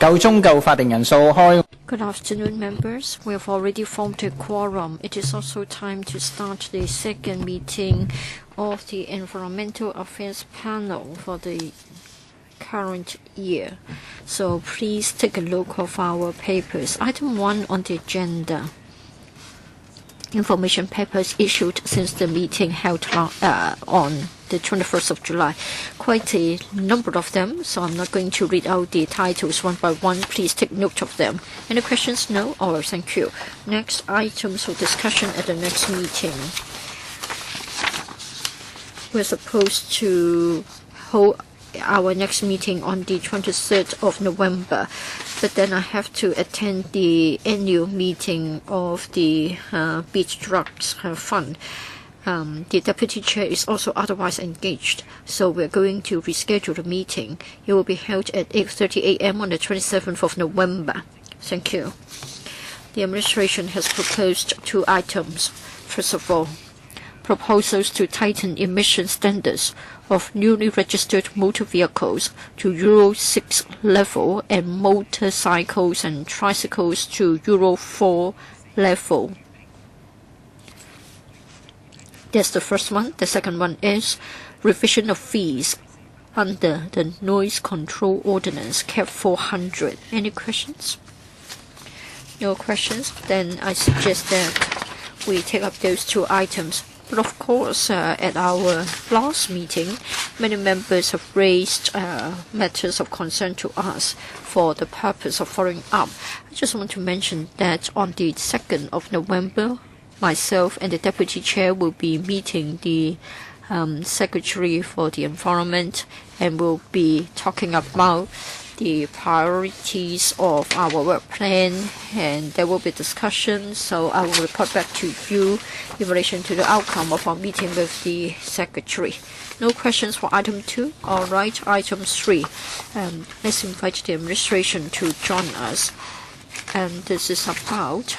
夠鐘夠法定人數開。Good afternoon, members. We have already formed a quorum. It is also time to start the second meeting of the Environmental Affairs Panel for the current year. So please take a look of our papers. Item 1 on the agenda. Information papers issued since the meeting held on the 21st of July. Quite a number of them, so I'm not going to read out the titles one by one. Please take note of them. Any questions? No? All right, thank you. Next, items for discussion at the next meeting. We're supposed to hold our next meeting on the 23rd of November, but then I have to attend the annual meeting of the Beach Drugs Fund. The Deputy Chair is also otherwise engaged, so we're going to reschedule the meeting. It will be held at 8:30 a.m. on the 27th of November. Thank you. The administration has proposed 2 items. First of all, proposals to tighten emission standards of newly registered motor vehicles to Euro 6 level and motorcycles and tricycles to Euro 4 level. That's the first one. The second one is revision of fees under the Noise Control Ordinance, Cap 400. Any questions? No questions? Then I suggest that we take up those 2 items. But of course, at our last meeting, many members have raised matters of concern to us for the purpose of following up. I just want to mention that on the 2nd of November, myself and the Deputy Chair will be meeting the Secretary for the Environment, and will be talking about the priorities of our work plan, and there will be discussion, so I will report back to you in relation to the outcome of our meeting with the Secretary. No questions for item 2? All right, item 3. Let's invite the administration to join us. And this is about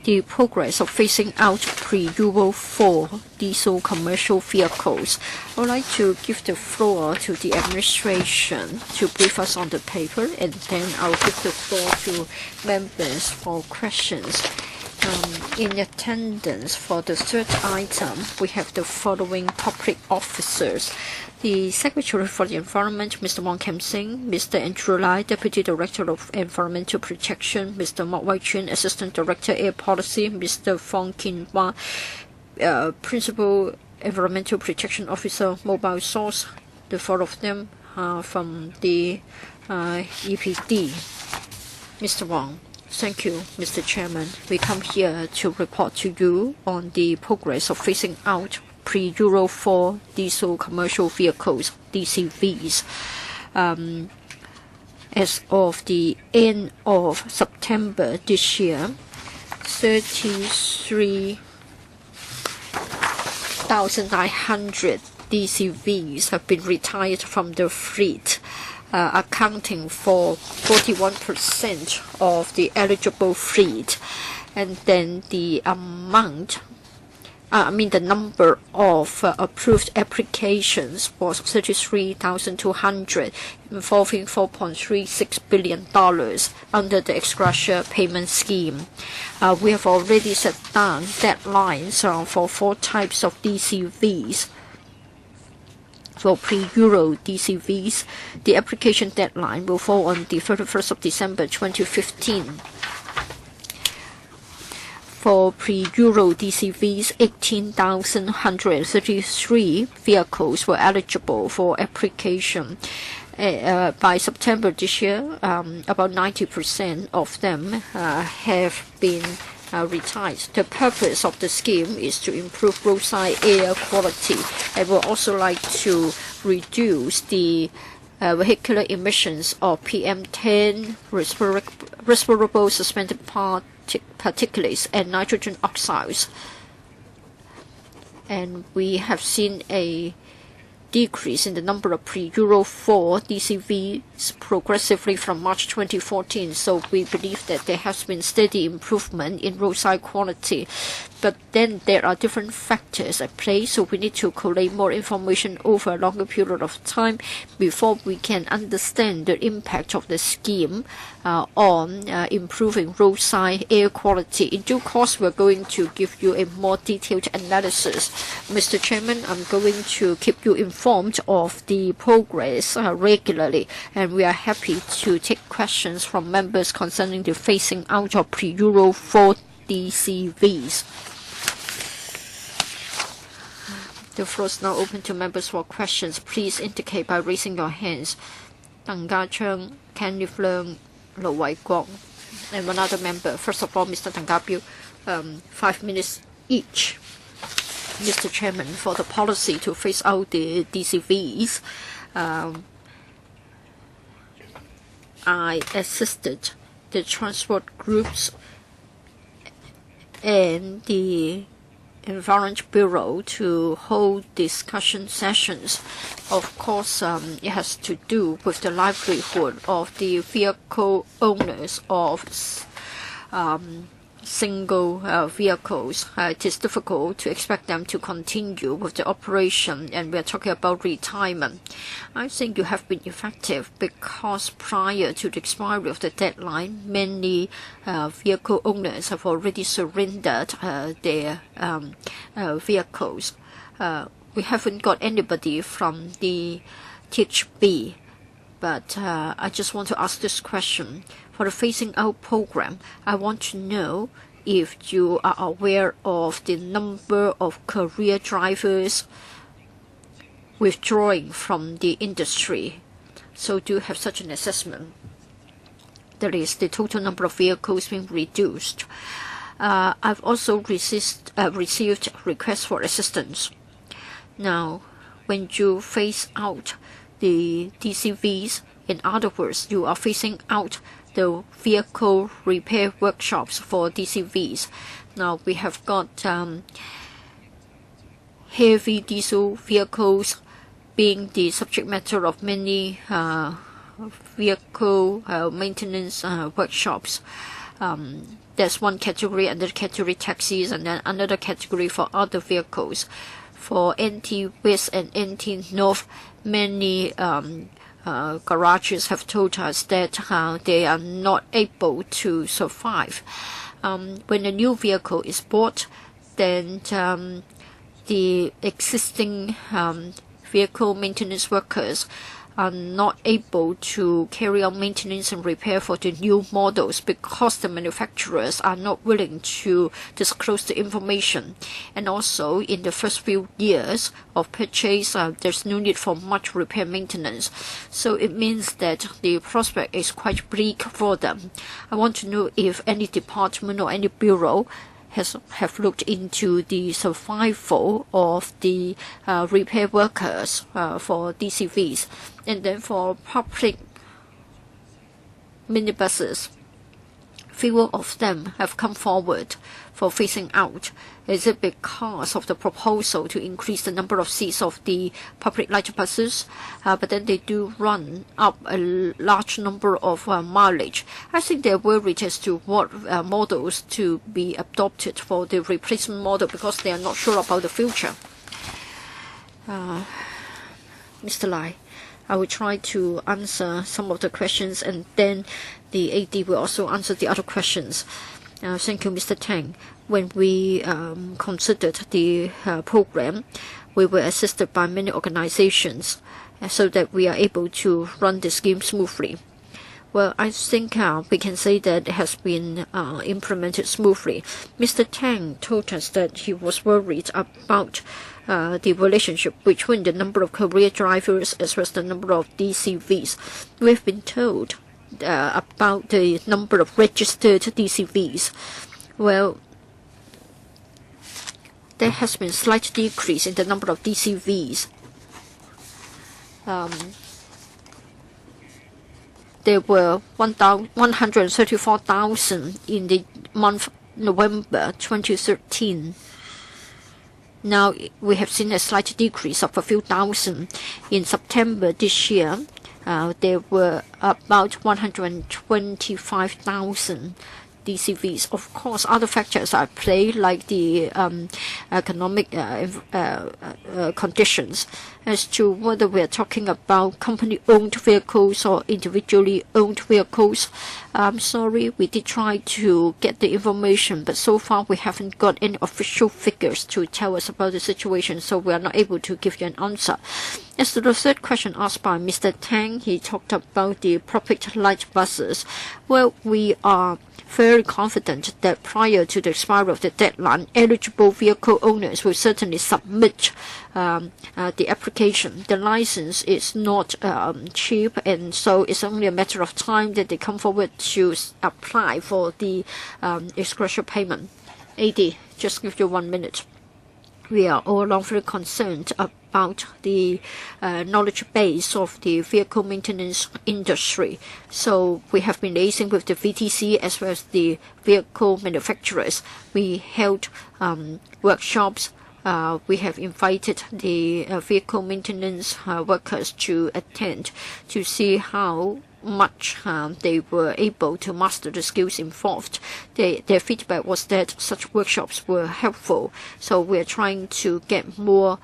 the progress of phasing out pre-Euro 4 diesel commercial vehicles. I would like to give the floor to the administration to brief us on the paper, and then I'll give the floor to members for questions. In attendance for the 3rd item, we have the following public officers. The Secretary for the Environment, Mr. Wong Kam Sing, Mr. Andrew Lai, Deputy Director of Environmental Protection, Mr. Mok Wai Chun, Assistant Director Air Policy, Mr. Fong Kin Hwa, Principal Environmental Protection Officer, Mobile Source. The 4 of them are from the EPD. Mr. Wong. Thank you, Mr. Chairman. We come here to report to you on the progress of phasing out pre-Euro 4 diesel commercial vehicles, DCVs. As of the end of September this year, 33,900 DCVs have been retired from the fleet, accounting for 41% of the eligible fleet. And then the the number of approved applications was 33,200, involving $4.36 billion under the ex-gratia payment scheme. We have already set down deadlines for 4 types of DCVs. For pre-Euro DCVs, the application deadline will fall on the 31st of December 2015. For pre-Euro DCVs, 18,133 vehicles were eligible for application. By September this year, about 90% of them have been retired. The purpose of the scheme is to improve roadside air quality, and will also like to reduce the vehicular emissions of PM10, respirable suspended particulates, and nitrogen oxides. And we have seen a decrease in the number of pre-Euro 4 DCVs progressively from March 2014, so we believe that there has been steady improvement in roadside quality. But then there are different factors at play, so we need to collate more information over a longer period of time before we can understand the impact of the scheme on improving roadside air quality. In due course, we're going to give you a more detailed analysis. Mr. Chairman, I'm going to keep you informed of the progress regularly, and we are happy to take questions from members concerning the phasing out of pre-Euro 4 DCVs. The floor is now open to members for questions. Please indicate by raising your hands. Deng Ka-cheung, Kenneth Leung, Lo Wai-kwok, and one other member. First of all, Mr. Deng Ka-biu, 5 minutes each. Mr. Chairman, for the policy to phase out the DCVs, I assisted the transport groups and the Environment Bureau to hold discussion sessions. Of course, it has to do with the livelihood of the vehicle owners of single vehicles. It is difficult to expect them to continue with the operation, and we're talking about retirement. I think you have been effective because prior to the expiry of the deadline, many vehicle owners have already surrendered their vehicles. We haven't got anybody from the THB, but I just want to ask this question. For the phasing out program, I want to know if you are aware of the number of career drivers withdrawing from the industry. So do you have such an assessment? That is the total number of vehicles being reduced. I've also received requests for assistance. Now, when you phase out the DCVs, in other words, you are phasing out the vehicle repair workshops for DCVs. Now we have got heavy diesel vehicles being the subject matter of many vehicle maintenance workshops. There's one category, another category taxis, and then another category for other vehicles. For NT West and NT North, many garages have told us that they are not able to survive. When a new vehicle is bought, then the existing vehicle maintenance workers are not able to carry out maintenance and repair for the new models because the manufacturers are not willing to disclose the information. And also, in the first few years of purchase, there's no need for much repair maintenance. So it means that the prospect is quite bleak for them. I want to know if any department or any bureau have looked into the survival of the repair workers for DCVs. And then for public minibuses, fewer of them have come forward for phasing out. Is it because of the proposal to increase the number of seats of the public light buses? But then they do run up a large number of mileage. I think they're worried as to what models to be adopted for the replacement model because they are not sure about the future. Mr. Lai, I will try to answer some of the questions, and then the AD will also answer the other questions. Thank you, Mr. Tang. When we considered the program, we were assisted by many organizations so that we are able to run the scheme smoothly. Well, I think we can say that it has been implemented smoothly. Mr. Tang told us that he was worried about the relationship between the number of career drivers as well as the number of DCVs. We've been told about the number of registered DCVs. Well, there has been a slight decrease in the number of DCVs. There were 134,000 in the month November 2013. Now we have seen a slight decrease of a few thousand. In September this year, there were about 125,000 DCVs. Of course, other factors are at play, like the economic conditions. As to whether we are talking about company-owned vehicles or individually owned vehicles, I'm sorry, we did try to get the information, but so far we haven't got any official figures to tell us about the situation, so we are not able to give you an answer. As to the third question asked by Mr. Tang, he talked about the public light buses. Well, we are very confident that prior to the expiry of the deadline, eligible vehicle owners will certainly submit the application. The license is not cheap, and so it's only a matter of time that they come forward to apply for the express payment. AD, just give you 1 minute. We are all along very concerned about the knowledge base of the vehicle maintenance industry. So we have been liaising with the VTC as well as the vehicle manufacturers. We held workshops. We have invited the vehicle maintenance workers to attend to see how much they were able to master the skills involved. Their feedback was that such workshops were helpful. So we're trying to get more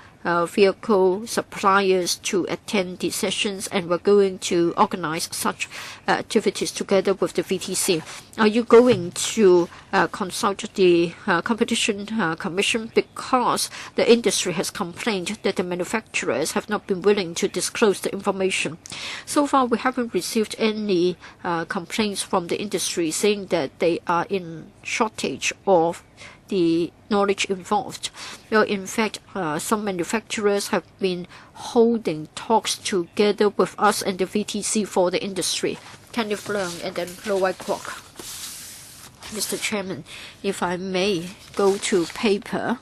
vehicle suppliers to attend these sessions, and we're going to organize such activities together with the VTC. Are you going to consult the Competition Commission? Because the industry has complained that the manufacturers have not been willing to disclose the information. So far, we haven't received any complaints from the industry saying that they are in shortage of the knowledge involved. Well, in fact, some manufacturers have been holding talks together with us and the VTC for the industry. Kenneth Leung and then Lo Wai Kwok. Mr. Chairman, if I may go to paper.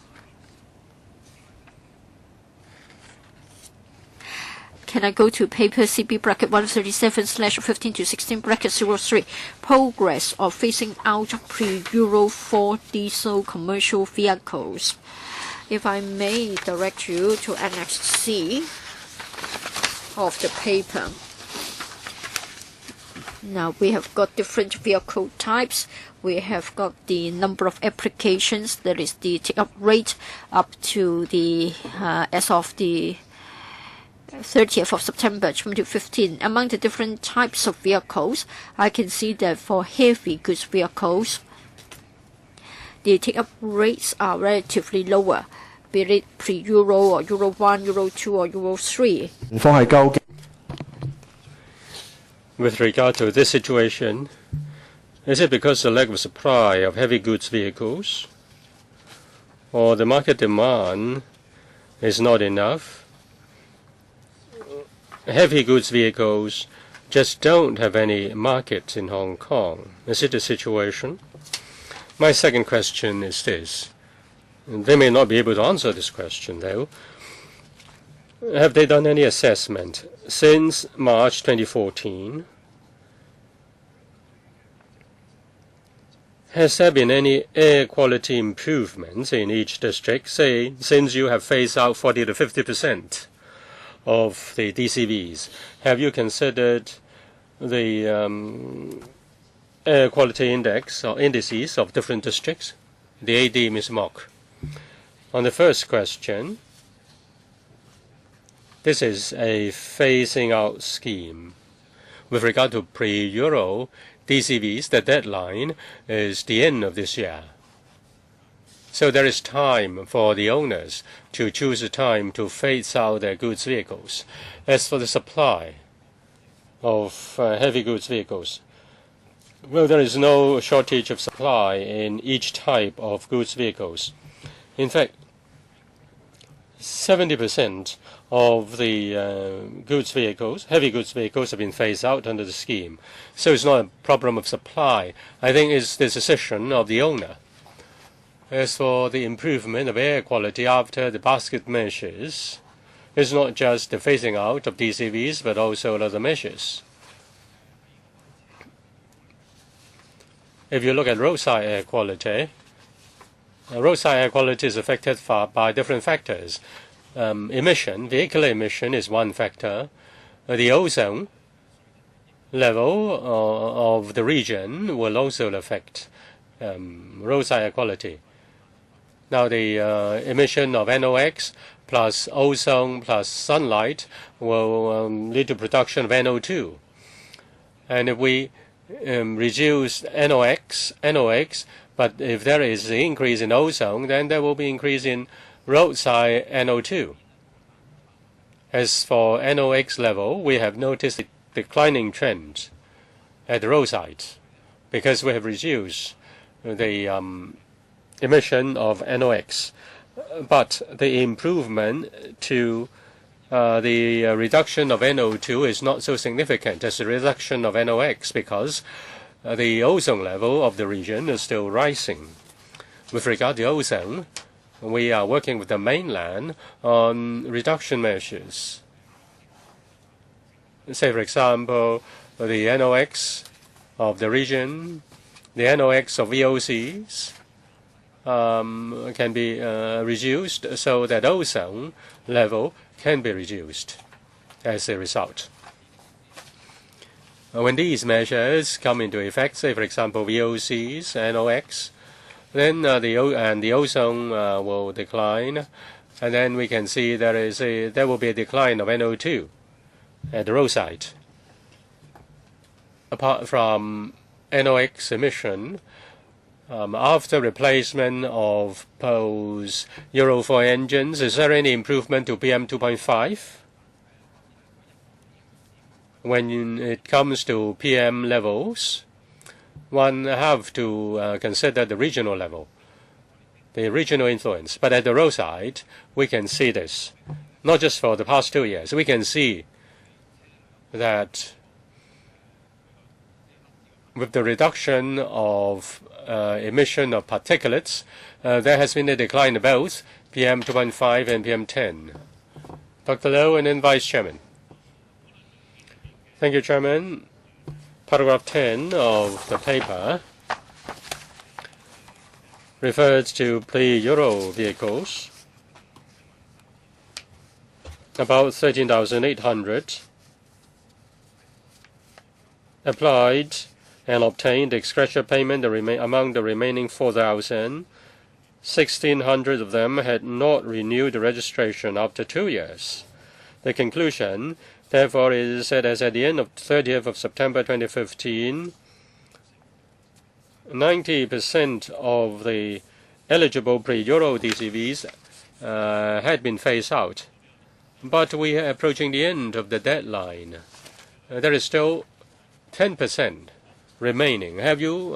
Can I go to paper CB bracket 137/15 to 16 bracket 03? Progress of phasing out pre-Euro 4 diesel commercial vehicles. If I may direct you to Annex C of the paper. Now we have got different vehicle types. We have got the number of applications, that is the take-up rate up to the as of the 30th of September 2015. Among the different types of vehicles, I can see that for heavy goods vehicles, the take-up rates are relatively lower, be it pre-Euro or Euro 1, Euro 2 or Euro 3. With regard to this situation, is it because of the lack of supply of heavy goods vehicles, or the market demand is not enough? Heavy goods vehicles just don't have any market in Hong Kong. Is it the situation? My second question is this. They may not be able to answer this question, though. Have they done any assessment since March 2014? Has there been any air quality improvements in each district, say, since you have phased out 40 to 50% of the DCVs? Have you considered the air quality index or indices of different districts? The AD, Ms. Mok. On the first question, this is a phasing out scheme. With regard to pre-Euro DCVs, the deadline is the end of this year. So there is time for the owners to choose a time to phase out their goods vehicles. As for the supply of heavy goods vehicles, well, there is no shortage of supply in each type of goods vehicles. In fact, 70% of the goods vehicles, heavy goods vehicles, have been phased out under the scheme. So it's not a problem of supply. I think it's the decision of the owner. As for the improvement of air quality after the basket measures, it's not just the phasing out of DCVs, but also other measures. If you look at roadside air quality is affected by different factors. Vehicular emission is one factor. The ozone level of the region will also affect roadside air quality. Now the emission of NOx plus ozone plus sunlight will lead to production of NO2. And if we reduce NOx, but if there is an increase in ozone, then there will be increase in roadside NO2. As for NOx level, we have noticed a declining trend at the roadside because we have reduced the emission of NOx. But the improvement to the reduction of NO2 is not so significant as the reduction of NOx because the ozone level of the region is still rising. With regard to ozone, we are working with the mainland on reduction measures. Say, for example, the NOx of the region, the NOx of VOCs can be reduced so that ozone level can be reduced as a result. When these measures come into effect, say, for example, VOCs, NOx, then the ozone will decline, and then we can see there will be a decline of NO2 at the roadside. Apart from NOx emission, after replacement of those Euro 4 engines, is there any improvement to PM 2.5? When it comes to PM levels, one have to consider the regional level, the regional influence. But at the roadside, we can see this. Not just for the past 2 years. We can see that with the reduction of emission of particulates, there has been a decline of both PM 2.5 and PM 10. Dr. Low and then Vice Chairman. Thank you, Chairman. Paragraph 10 of the paper refers to pre-Euro vehicles, about 13,800 applied and obtained ex-gratia payment among the remaining 4,000. 1,600 of them had not renewed the registration after 2 years. The conclusion, therefore, is that as at the end of 30th of September 2015, 90% of the eligible pre-Euro DCVs had been phased out. But we are approaching the end of the deadline. There is still 10% remaining. Have you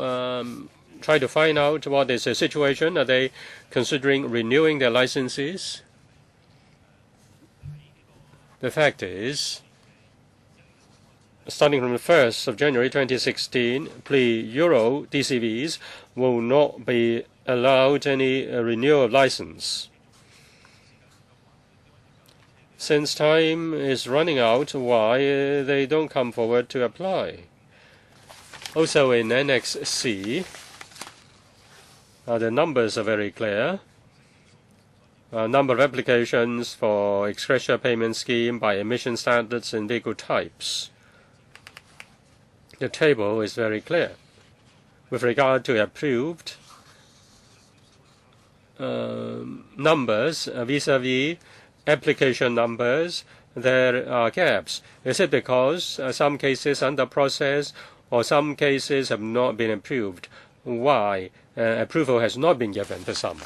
tried to find out what is the situation? Are they considering renewing their licenses? The fact is, starting from the 1st of January 2016, pre-Euro DCVs will not be allowed any renewal of license. Since time is running out, why they don't come forward to apply? Also in Annex C, the numbers are very clear. Number of applications for ex-gratia payment scheme by emission standards and vehicle types. The table is very clear. With regard to approved numbers vis-à-vis application numbers, there are gaps. Is it because some cases under process or some cases have not been approved? Why approval has not been given to some?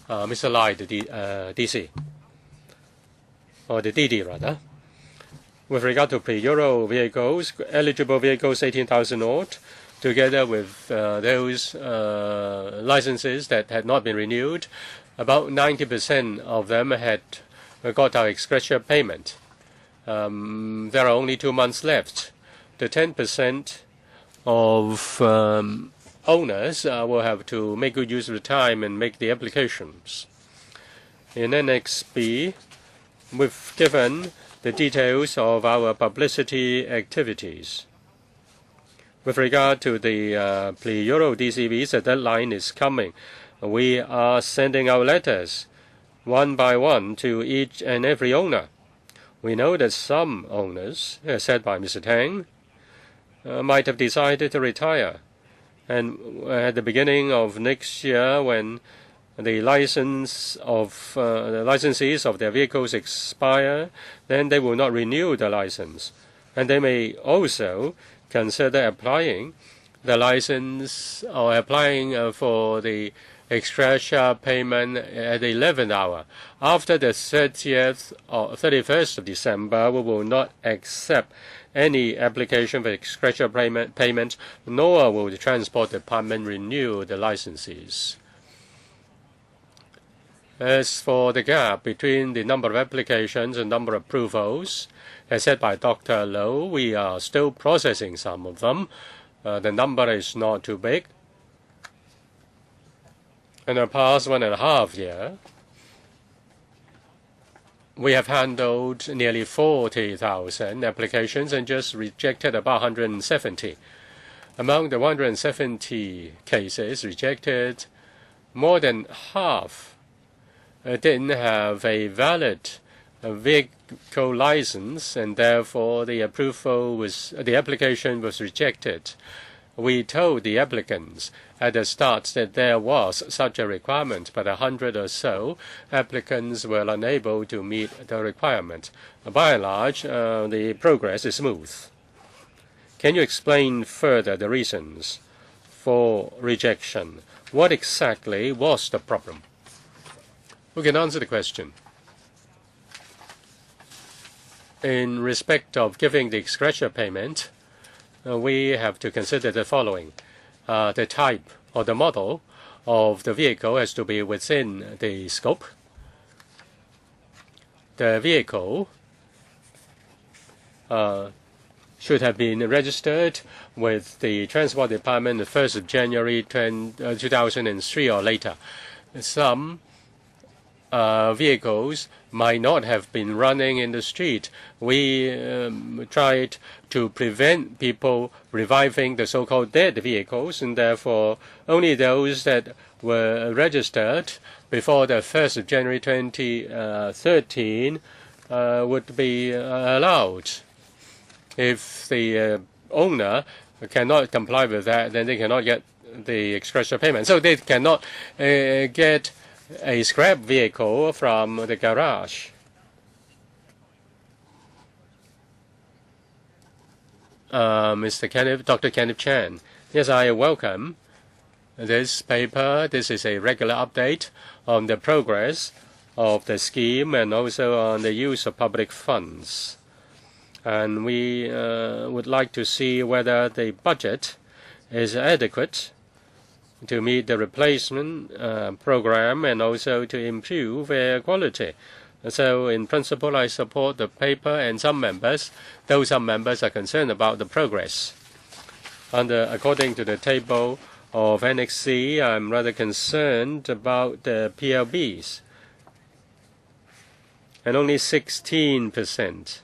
Mr. Lai, the DC, or the DD rather. With regard to pre-Euro vehicles, eligible vehicles 18,000 odd, together with those licenses that had not been renewed, about 90% of them had got our ex-gratia payment. There are only 2 months left. The 10% of owners will have to make good use of the time and make the applications. In Annex B, we've given the details of our publicity activities. With regard to the pre-Euro DCVs, the deadline is coming. We are sending out letters one by one to each and every owner. We know that some owners, as said by Mr. Tang, might have decided to retire. And at the beginning of next year, when the licenses of their vehicles expire, then they will not renew the license. And they may also consider applying the license or applying for the extra payment at the 11th hour. After the 30th or 31st of December, we will not accept any application for extra payment, nor will the Transport Department renew the licenses. As for the gap between the number of applications and number of approvals, as said by Dr. Low, we are still processing some of them. The number is not too big. In the past 1.5 years, we have handled nearly 40,000 applications and just rejected about 170. Among the 170 cases rejected, more than half didn't have a valid vehicle license, and therefore the application was rejected. We told the applicants at the start that there was such a requirement, but 100 or so applicants were unable to meet the requirement. By and large, the progress is smooth. Can you explain further the reasons for rejection? What exactly was the problem? Who can answer the question? In respect of giving the extra payment, we have to consider the following. The type or the model of the vehicle has to be within the scope. The vehicle should have been registered with the Transport Department the 1st of January 2003 or later. Some vehicles might not have been running in the street. We tried to prevent people reviving the so-called dead vehicles, and therefore only those that were registered before the 1st of January 2013 would be allowed. If the owner cannot comply with that, then they cannot get the extra payment. So they cannot get a scrap vehicle from the garage. Dr. Kenneth Chan. Yes, I welcome this paper. This is a regular update on the progress of the scheme and also on the use of public funds. And we would like to see whether the budget is adequate to meet the replacement program and also to improve air quality. So in principle, I support the paper, and some members are concerned about the progress. According to the table of Annex C, I'm rather concerned about the PLBs. And only 16%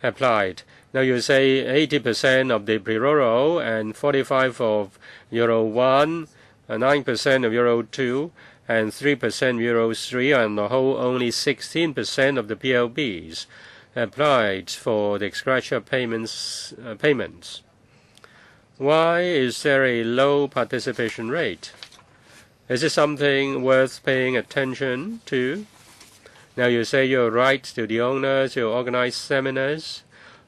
applied. Now you say 80% of the pre-Euro and 45% of Euro 1, 9% of Euro 2, and 3% Euro 3, and the whole only 16% of the PLBs applied for the extra payments. Why is there a low participation rate? Is it something worth paying attention to? Now you say you're right to the owners to organize seminars,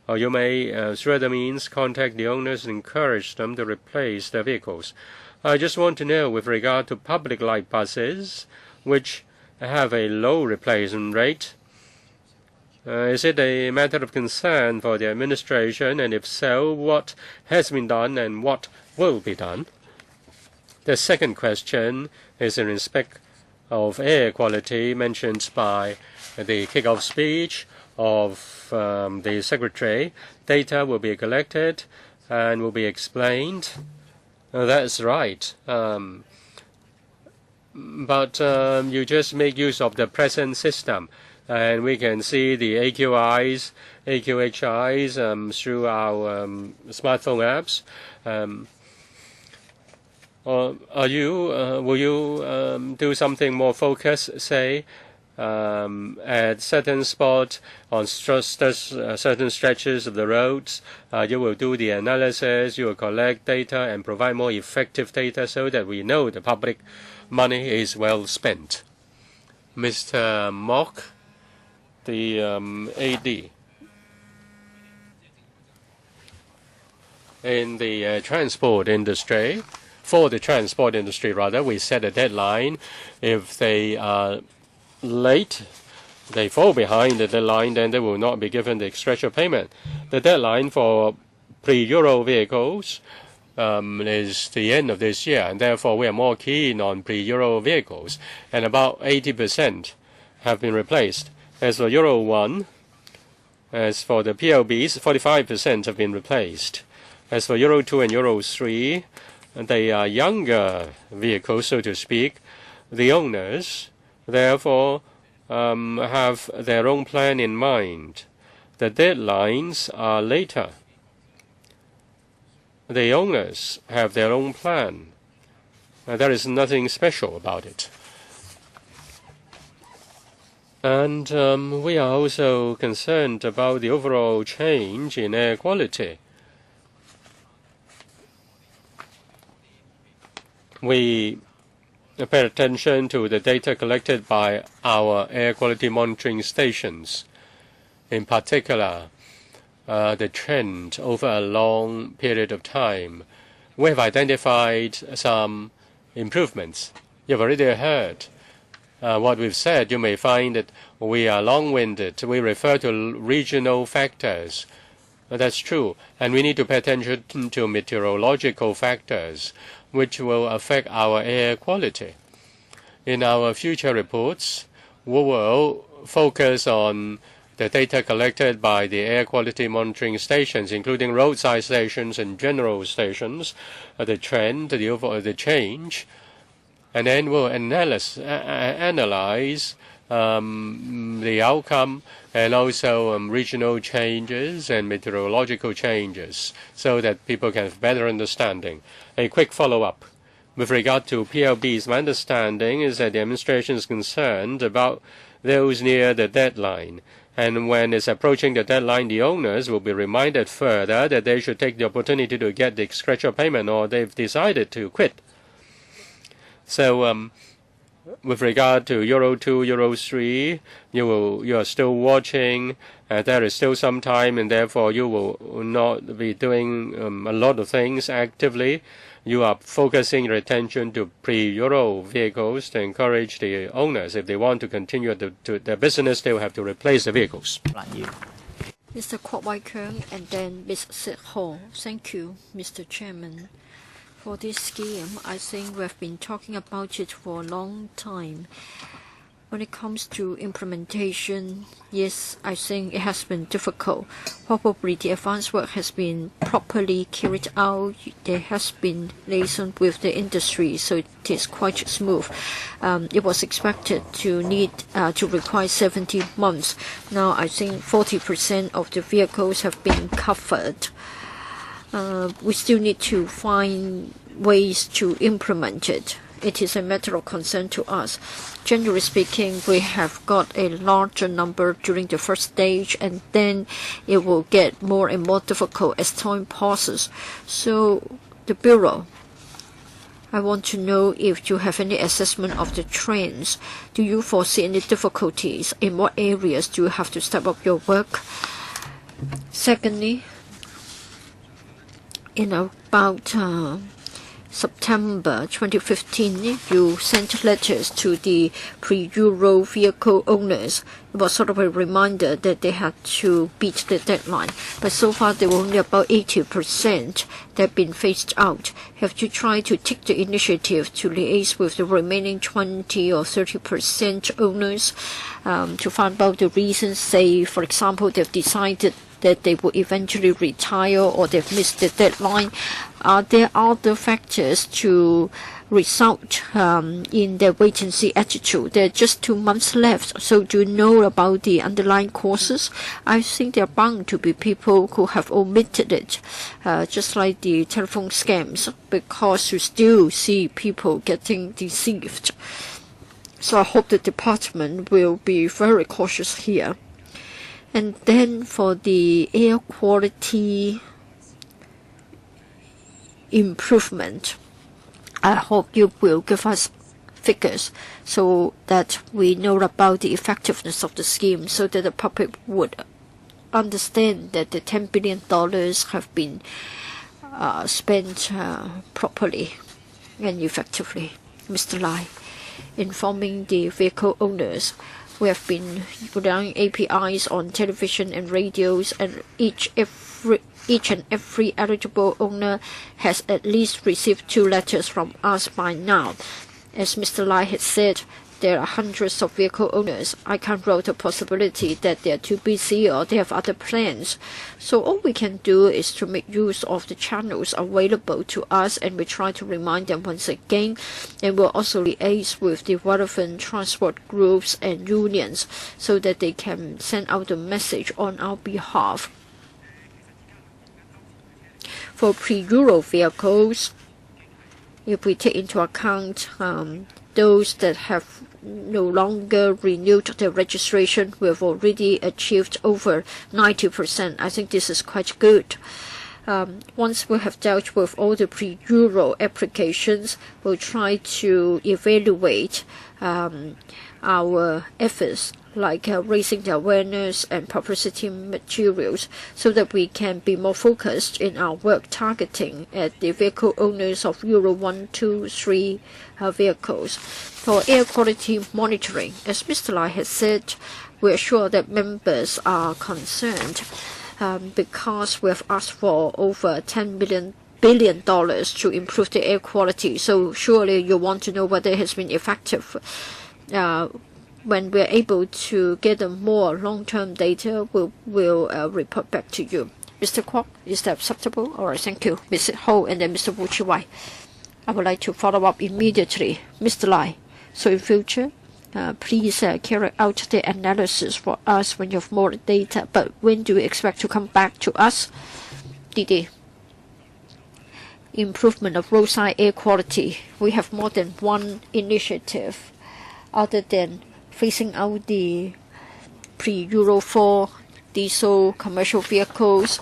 or you may, through other means, contact the owners and encourage them to replace their vehicles. I just want to know, with regard to public light buses, which have a low replacement rate, is it a matter of concern for the administration, and if so, what has been done and what will be done? The second question is in respect of air quality mentioned by the kick-off speech of the Secretary. Data will be collected and will be explained. That's right. But you just make use of the present system, and we can see the AQHIs through our smartphone apps. Will you do something more focused, say, at certain spots on certain stretches of the roads. You will do the analysis, you will collect data and provide more effective data so that we know the public money is well spent. Mr. Mock, the AD. In the transport industry, for the transport industry rather, we set a deadline. If they are late, they fall behind the deadline, then they will not be given the extra payment. The deadline for pre-Euro vehicles is the end of this year, and therefore we are more keen on pre-Euro vehicles, and about 80% have been replaced. As for Euro 1, as for the PLBs, 45% have been replaced. As for Euro 2 and Euro 3, they are younger vehicles, so to speak. The owners, therefore, have their own plan in mind. The deadlines are later. The owners have their own plan. There is nothing special about it. And we are also concerned about the overall change in air quality. We pay attention to the data collected by our air quality monitoring stations. In particular, the trend over a long period of time. We have identified some improvements. You've already heard what we've said. You may find that we are long-winded. We refer to regional factors. That's true. And we need to pay attention to meteorological factors, which will affect our air quality. In our future reports, we will focus on the data collected by the air quality monitoring stations, including roadside stations and general stations, the trend, the change, and then we'll analyze the outcome and also regional changes and meteorological changes so that people can have better understanding. A quick follow-up. With regard to PLBs, my understanding is that the administration is concerned about those near the deadline. And when it's approaching the deadline, the owners will be reminded further that they should take the opportunity to get the extra payment, or they've decided to quit. So with regard to Euro 2, Euro 3, you are still watching. There is still some time, and therefore you will not be doing a lot of things actively. You are focusing your attention to pre-Euro vehicles to encourage the owners. If they want to continue their business, they will have to replace the vehicles. Mr. Kwok Wai Keung and then Ms. Sit Ho. Thank you, Mr. Chairman. For this scheme, I think we have been talking about it for a long time. When it comes to implementation, yes, I think it has been difficult. Probably the advance work has been properly carried out. There has been liaison with the industry, so it is quite smooth. It was expected to require 70 months. Now I think 40% of the vehicles have been covered. We still need to find ways to implement it. It is a matter of concern to us. Generally speaking, we have got a larger number during the first stage, and then it will get more and more difficult as time passes. So the Bureau, I want to know if you have any assessment of the trends. Do you foresee any difficulties? In what areas do you have to step up your work? Secondly, in about September 2015, you sent letters to the pre-Euro vehicle owners. It was sort of a reminder that they had to beat the deadline. But so far, there were only about 80% that have been phased out. Have you tried to take the initiative to liaise with the remaining 20 or 30% owners to find out the reasons? Say, for example, they've decided that they will eventually retire or they've missed the deadline. Are there other factors to result in their wait-and-see attitude? There are just 2 months left, so do you know about the underlying causes? I think there are bound to be people who have omitted it, just like the telephone scams, because you still see people getting deceived. So I hope the department will be very cautious here. And then for the air quality improvement, I hope you will give us figures so that we know about the effectiveness of the scheme, so that the public would understand that the $10 billion have been spent properly and effectively. Mr. Lai, informing the vehicle owners, we have been running APIs on television and radios, and each and every eligible owner has at least received 2 letters from us by now. As Mr. Lai had said, there are hundreds of vehicle owners. I can't rule the possibility that they are too busy or they have other plans. So all we can do is to make use of the channels available to us, and we try to remind them once again, and we'll also liaise with the relevant transport groups and unions so that they can send out the message on our behalf. For pre-Euro vehicles, if we take into account those that have no longer renewed their registration, we have already achieved over 90%. I think this is quite good. Once we have dealt with all the pre-Euro applications, we'll try to evaluate our efforts, like raising the awareness and publicity materials, so that we can be more focused in our work targeting at the vehicle owners of Euro 1, 2, 3 vehicles. For air quality monitoring, as Mr. Lai has said, we are sure that members are concerned because we have asked for over $10 billion to improve the air quality. So surely you want to know whether it has been effective. When we're able to gather more long-term data, we'll report back to you. Mr. Kwok, is that acceptable? All right, thank you. Mr. Ho and then Mr. Wu Chi-wai. I would like to follow up immediately. Mr. Lai, so in future, please carry out the analysis for us when you have more data. But when do you expect to come back to us? Didi. Improvement of roadside air quality. We have more than one initiative other than phasing out the pre-Euro 4 diesel commercial vehicles.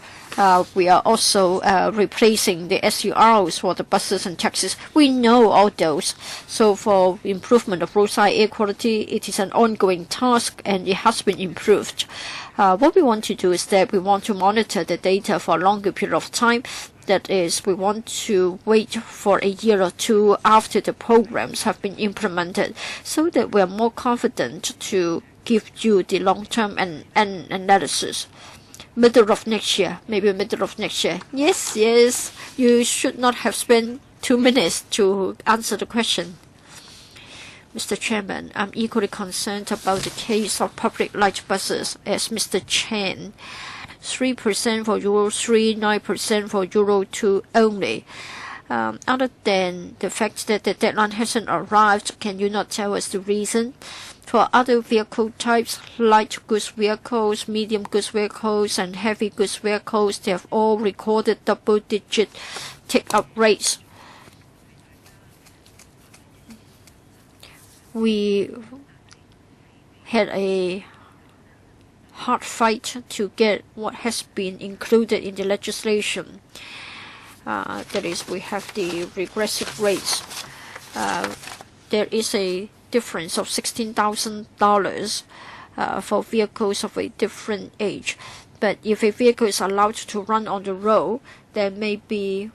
We are also replacing the SURs for the buses and taxis. We know all those. So for improvement of roadside air quality, it is an ongoing task and it has been improved. What we want to do is that we want to monitor the data for a longer period of time. That is, we want to wait for a year or two after the programs have been implemented, so that we are more confident to give you the long-term analysis. Middle of next year, maybe middle of next year. Yes, you should not have spent 2 minutes to answer the question. Mr. Chairman, I'm equally concerned about the case of public light buses as Mr. Chen. 3% for Euro 3, 9% for Euro 2 only. Other than the fact that the deadline hasn't arrived, can you not tell us the reason? For other vehicle types, light goods vehicles, medium goods vehicles, and heavy goods vehicles, they have all recorded double-digit take-up rates. We had a hard fight to get what has been included in the legislation. That is, we have the regressive rates. There is a difference of $16,000 for vehicles of a different age. But if a vehicle is allowed to run on the road, then maybe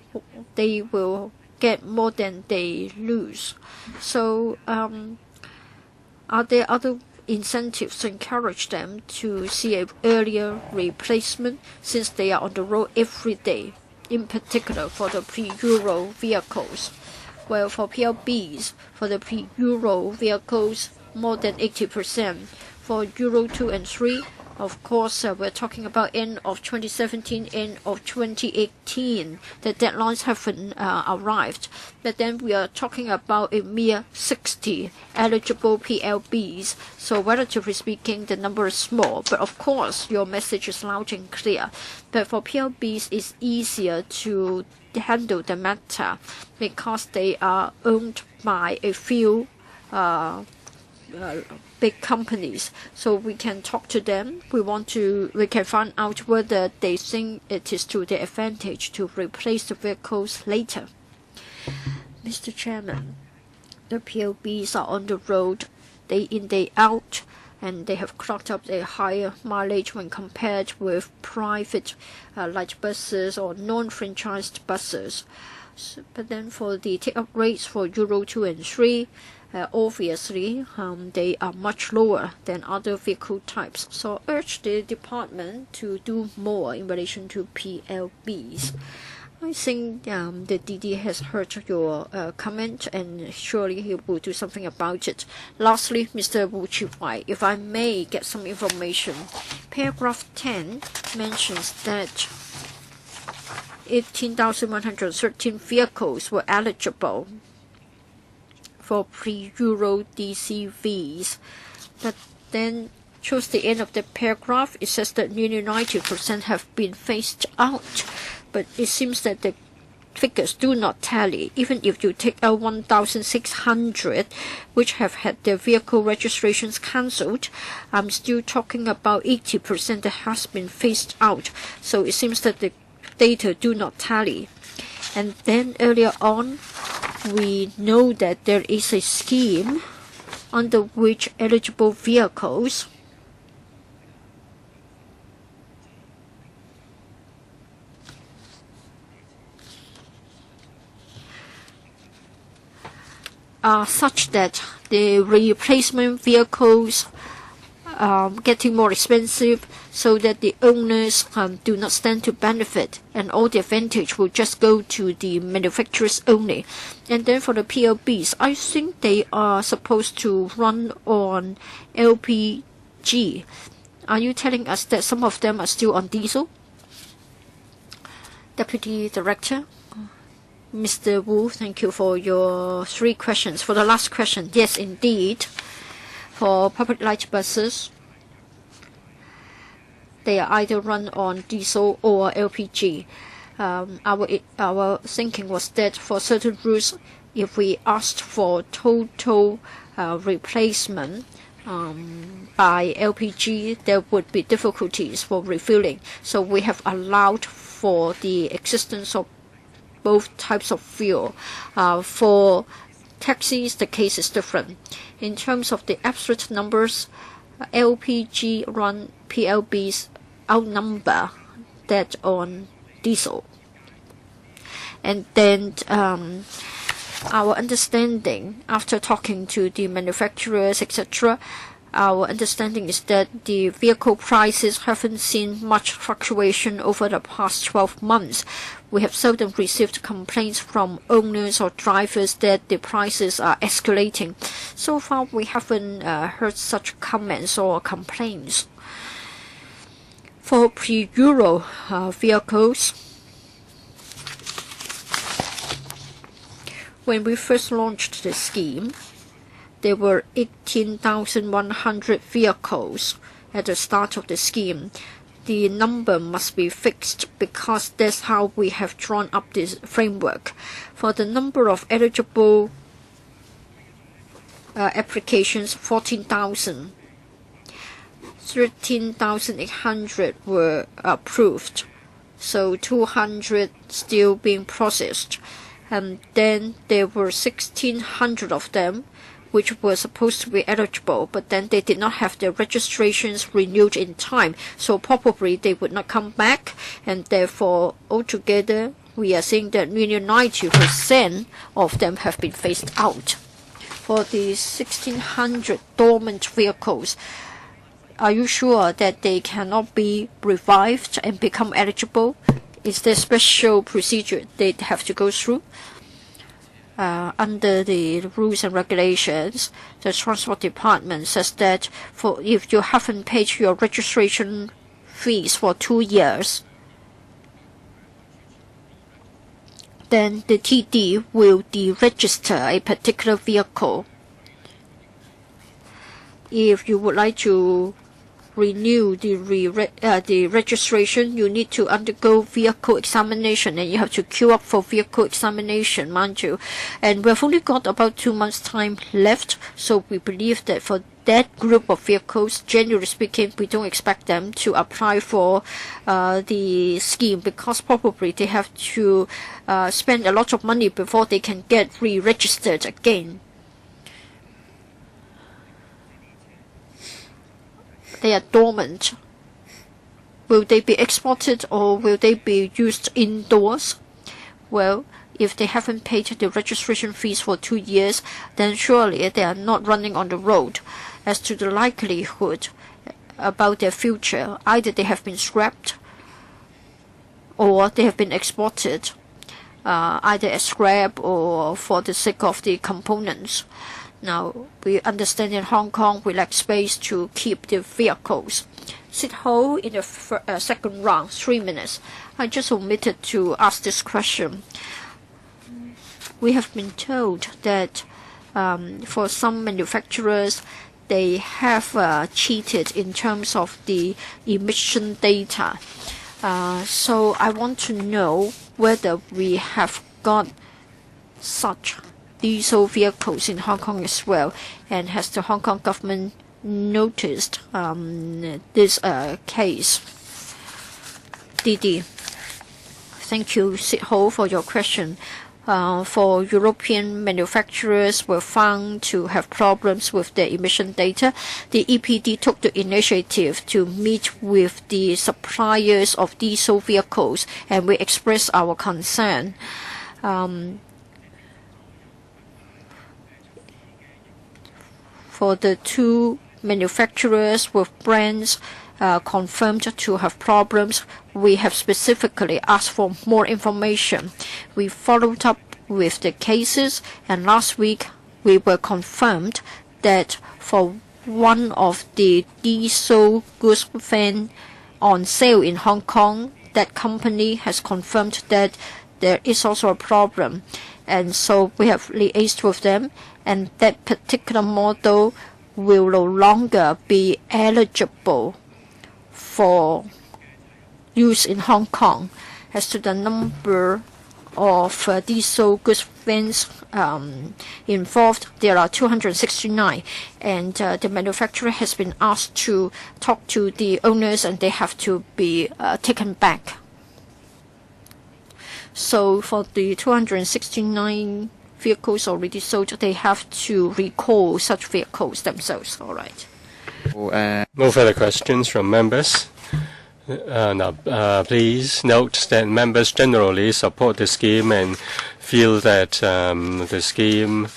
they will get more than they lose. So are there other incentives to encourage them to see an earlier replacement, since they are on the road every day, in particular for the pre-Euro vehicles? Well, for PLBs, for the pre-Euro vehicles, more than 80%. For Euro 2 and 3, of course, we're talking about end of 2017, end of 2018. The deadlines haven't arrived. But then we are talking about a mere 60 eligible PLBs. So relatively speaking, the number is small. But of course, your message is loud and clear. But for PLBs, it's easier to handle the matter because they are owned by a few big companies, so we can talk to them. We can find out whether they think it is to their advantage to replace the vehicles later. Mr. Chairman, the PLBs are on the road day in, day out, and they have clocked up a higher mileage when compared with private light buses or non-franchised buses. But then for the take-up rates for Euro 2 and 3, obviously they are much lower than other vehicle types. So I urge the department to do more in relation to PLBs. I think the DD has heard your comment, and surely he will do something about it. Lastly, Mr. Wu Chi-Wai, if I may get some information. Paragraph 10 mentions that 18,113 vehicles were eligible for pre-Euro DCVs, but then towards the end of the paragraph it says that nearly 90% have been phased out, but it seems that the figures do not tally. Even if you take out 1,600 which have had their vehicle registrations cancelled, I'm still talking about 80% that has been phased out, so it seems that the data do not tally. And then earlier on, we know that there is a scheme under which eligible vehicles are such that the replacement vehicles getting more expensive, so that the owners do not stand to benefit, and all the advantage will just go to the manufacturers only. And then for the PLBs, I think they are supposed to run on LPG. Are you telling us that some of them are still on diesel? Deputy Director, Mr. Wu, thank you for your 3 questions. For the last question, yes, indeed. For public light buses, they are either run on diesel or LPG. Our thinking was that for certain routes, if we asked for total replacement by LPG, there would be difficulties for refilling. So we have allowed for the existence of both types of fuel. For taxis, the case is different. In terms of the absolute numbers, LPG run PLBs outnumber that on diesel. And then our understanding, after talking to the manufacturers, etc., our understanding is that the vehicle prices haven't seen much fluctuation over the past 12 months. We have seldom received complaints from owners or drivers that the prices are escalating. So far, we haven't heard such comments or complaints. For pre-Euro vehicles, when we first launched the scheme, there were 18,100 vehicles at the start of the scheme. The number must be fixed because that's how we have drawn up this framework. For the number of eligible applications, 14,000. 13,800 were approved, so 200 still being processed. And then there were 1,600 of them which were supposed to be eligible, but then they did not have their registrations renewed in time, so probably they would not come back, and therefore altogether we are seeing that nearly 90% of them have been phased out. For the 1,600 dormant vehicles, are you sure that they cannot be revived and become eligible? Is there special procedure they have to go through? Under the rules and regulations, the Transport Department says that if you haven't paid your registration fees for 2 years, then the TD will deregister a particular vehicle. If you would like to renew the registration, you need to undergo vehicle examination, and you have to queue up for vehicle examination, mind you. And we've only got about 2 months' time left, so we believe that for that group of vehicles, generally speaking, we don't expect them to apply for the scheme, because probably they have to spend a lot of money before they can get re-registered again. They are dormant. Will they be exported or will they be used indoors? Well, if they haven't paid the registration fees for 2 years, then surely they are not running on the road. As to the likelihood about their future, either they have been scrapped or they have been exported, either as scrap or for the sake of the components. Now, we understand in Hong Kong we lack space to keep the vehicles. Sit Ho in the second round, 3 minutes. I just omitted to ask this question. We have been told that for some manufacturers, they have cheated in terms of the emission data. So I want to know whether we have got such diesel vehicles in Hong Kong as well, and has the Hong Kong government noticed this case? Didi. Thank you, Sit Ho, for your question. For European manufacturers were found to have problems with their emission data, the EPD took the initiative to meet with the suppliers of diesel vehicles, and we expressed our concern. For the 2 manufacturers with brands confirmed to have problems, we have specifically asked for more information. We followed up with the cases, and last week we were confirmed that for one of the diesel goods van on sale in Hong Kong, that company has confirmed that there is also a problem. And so we have liaised with them, and that particular model will no longer be eligible for use in Hong Kong. As to the number of diesel goods vans involved, there are 269, and the manufacturer has been asked to talk to the owners, and they have to be taken back. So for the 269 vehicles already sold, they have to recall such vehicles themselves. All right. No further questions from members. Now, please note that members generally support the scheme and feel that the scheme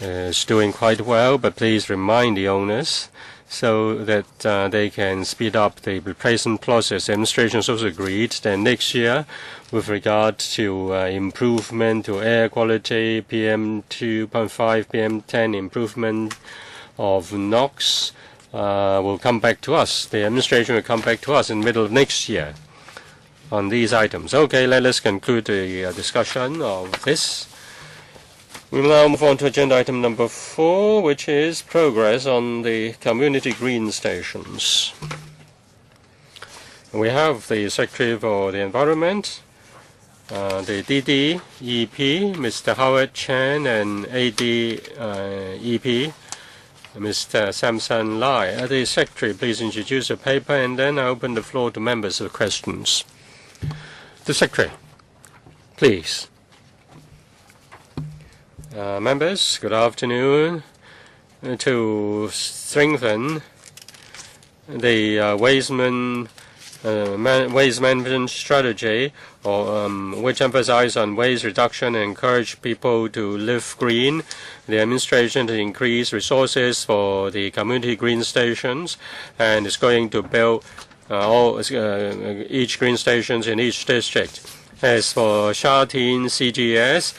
is doing quite well, but please remind the owners so that they can speed up the replacement process. The administration has also agreed that next year, with regard to improvement to air quality, PM 2.5, PM 10, improvement of NOx, will come back to us. The administration will come back to us in the middle of next year on these items. Okay, let us conclude the discussion of this. We will now move on to agenda item number 4, which is progress on the community green stations. We have the Secretary for the Environment, the DD EP, Mr. Howard Chan, and AD EP, Mr. Samson Lai. The Secretary, please introduce the paper, and then I open the floor to members for questions. The Secretary, please. Members, good afternoon. To strengthen the waste management strategy, which emphasizes on waste reduction and encourage people to live green, the administration to increase resources for the community green stations, and is going to build each green stations in each district. As for Sha Tin CGS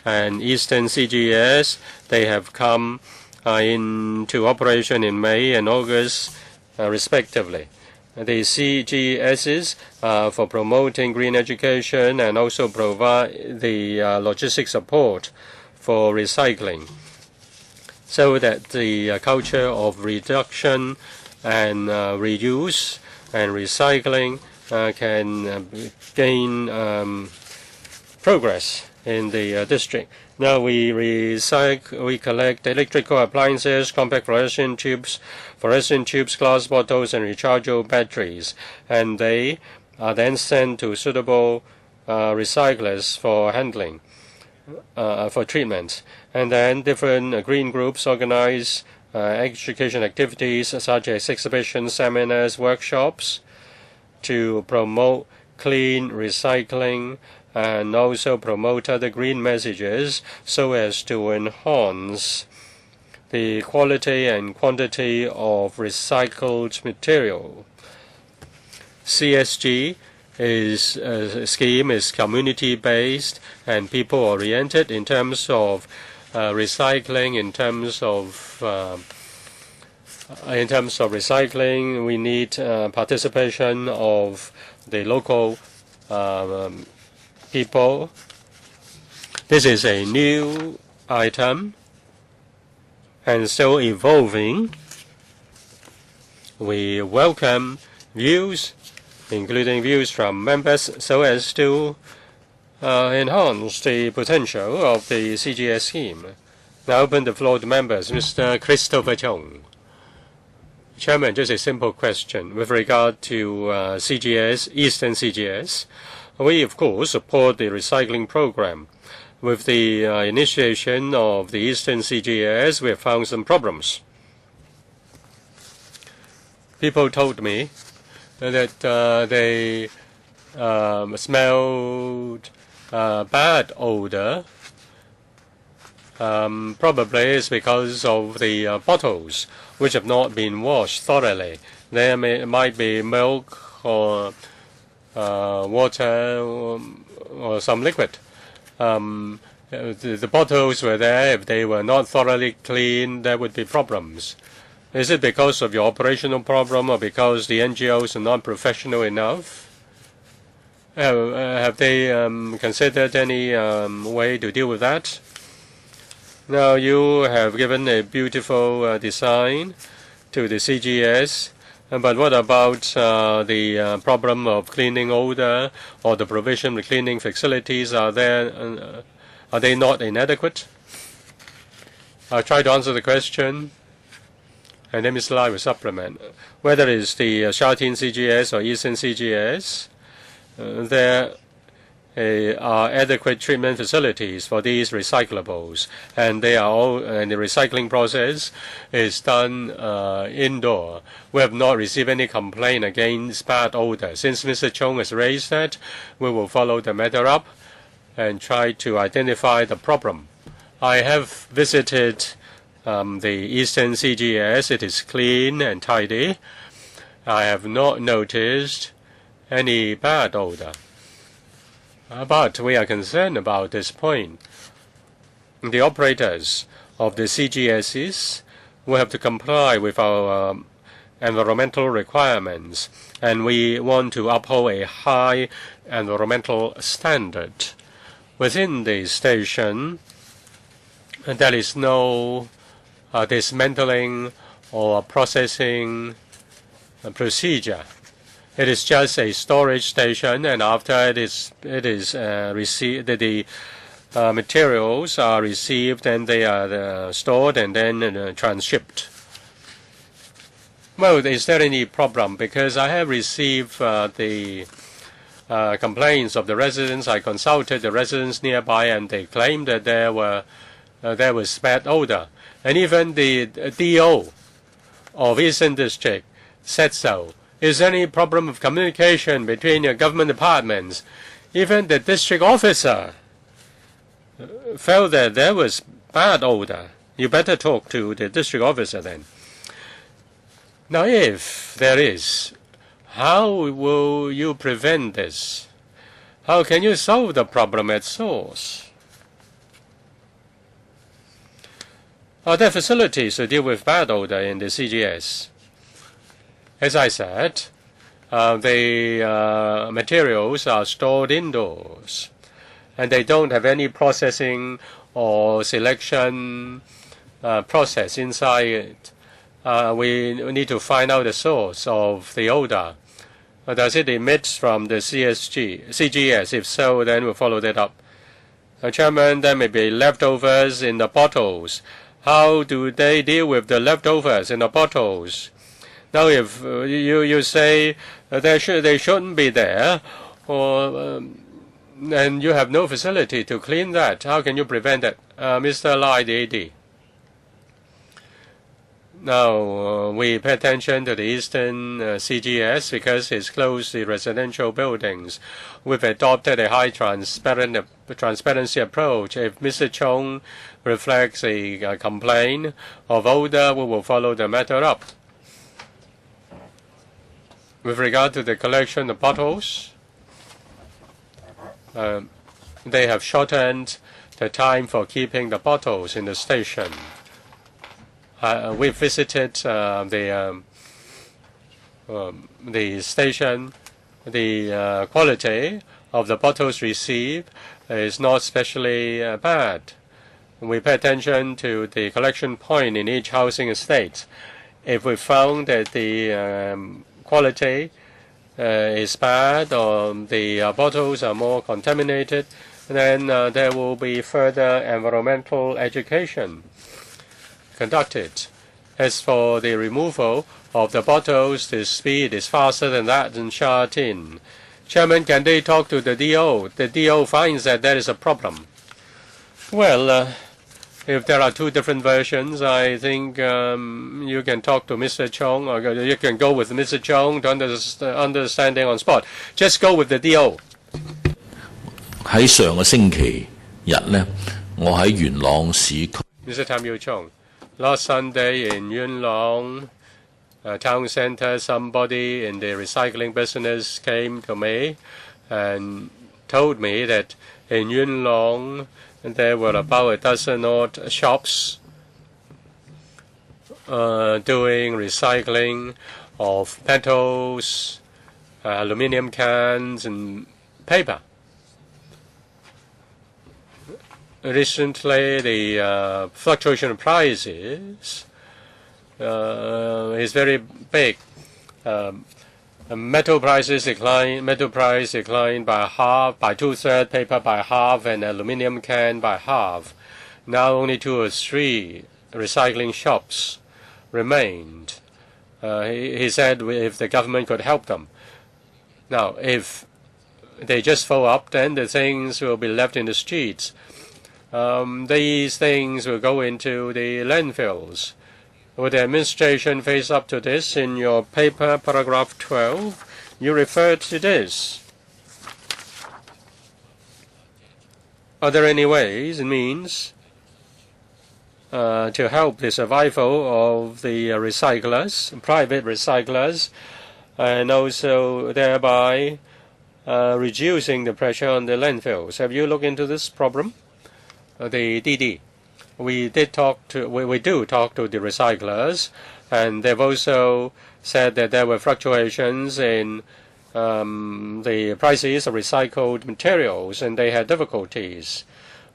and Eastern CGS, they have come into operation in May and August, respectively. The CGSs for promoting green education and also provide the logistic support for recycling, so that the culture of reduction and reuse and recycling can gain progress in the district. Now we collect electrical appliances, compact fluorescent tubes, glass bottles, and rechargeable batteries, and they are then sent to suitable recyclers for handling, for treatment. And then different green groups organize education activities such as exhibitions, seminars, workshops to promote clean recycling and also promote other green messages so as to enhance the quality and quantity of recycled material. CSG scheme is community-based and people-oriented in terms of recycling. In terms of recycling, we need participation of the local people. This is a new item and still evolving. We welcome views, including views from members, so as to enhance the potential of the CGS scheme. Now open the floor to members. Mr. Christopher Chung. Chairman, just a simple question with regard to CGS, Eastern CGS. We, of course, support the recycling program. With the initiation of the Eastern CGS, we have found some problems. People told me that they smelled bad odor. Probably it's because of the bottles, which have not been washed thoroughly. There might be milk or water or some liquid. The bottles were there. If they were not thoroughly clean, there would be problems. Is it because of your operational problem or because the NGOs are not professional enough? Have they considered any way to deal with that? Now you have given a beautiful design to the CGS. But what about the problem of cleaning odor or the provision of cleaning facilities? Are they not inadequate? I'll try to answer the question, and then Mr. Lai will supplement. Whether it's the Shatin CGS or Eastern CGS, there are adequate treatment facilities for these recyclables, and they are all, and the recycling process is done indoor. We have not received any complaint against bad odor. Since Mr. Chung has raised that, we will follow the matter up and try to identify the problem. I have visited the Eastern CGS. It is clean and tidy. I have not noticed any bad odor. But we are concerned about this point. The operators of the CGSs will have to comply with our environmental requirements, and we want to uphold a high environmental standard. Within the station, there is no dismantling or processing procedure. It is just a storage station, and after it is received, the materials are received and they are stored and then transshipped. Well, is there any problem? Because I have received the complaints of the residents. I consulted the residents nearby, and they claimed that there was bad odor, and even the DO of Eastern District said so. Is there any problem of communication between your government departments? Even the district officer felt that there was bad odor. You better talk to the district officer then. Now, if there is, how will you prevent this? How can you solve the problem at source? Are there facilities to deal with bad odor in the CGS? As I said, the materials are stored indoors, and they don't have any processing or selection process inside it. we need to find out the source of the odor. Does it emit from the CGS? If so, then we'll follow that up. Chairman, there may be leftovers in the bottles. How do they deal with the leftovers in the bottles? Now, if you say they shouldn't be there, or and you have no facility to clean that, how can you prevent it? Mr. Lai, the AD. Now, we pay attention to the eastern CGS because it's close to residential buildings. We've adopted a high transparency approach. If Mr. Chung reflects a complaint of odor, we will follow the matter up. With regard to the collection of bottles, they have shortened the time for keeping the bottles in the station. We visited the station. The quality of the bottles received is not especially bad. We pay attention to the collection point in each housing estate. If we found that the quality is bad or the bottles are more contaminated, then there will be further environmental education conducted. As for the removal of the bottles, the speed is faster than that in Sha Tin. Chairman, can they talk to the DO? The DO finds that there is a problem. Well, if there are two different versions, I think you can talk to Mr. Chong, or you can go with Mr. Chong to understanding on spot. Just go with the DO. 喺上個星期日呢，我喺元朗市區。Mr. Tam Yu Chong, last Sunday in Yuen Long town center, somebody in the recycling business came to me and told me that in Yuen Long there were about a dozen odd shops doing recycling of metals, aluminum cans, and paper. Recently, the fluctuation of prices is very big. Metal prices decline. Metal price declined by half, by 2/3. Paper by half, and aluminum can by half. Now only 2 or 3 recycling shops remained. He said if the government could help them. Now, if they just fill up, then the things will be left in the streets. These things will go into the landfills. Will the administration face up to this? In your paper, paragraph 12, you referred to this. Are there any ways and means to help the survival of the recyclers, private recyclers, and also thereby reducing the pressure on the landfills? Have you looked into this problem? The DD. We do talk to the recyclers, and they've also said that there were fluctuations in the prices of recycled materials, and they had difficulties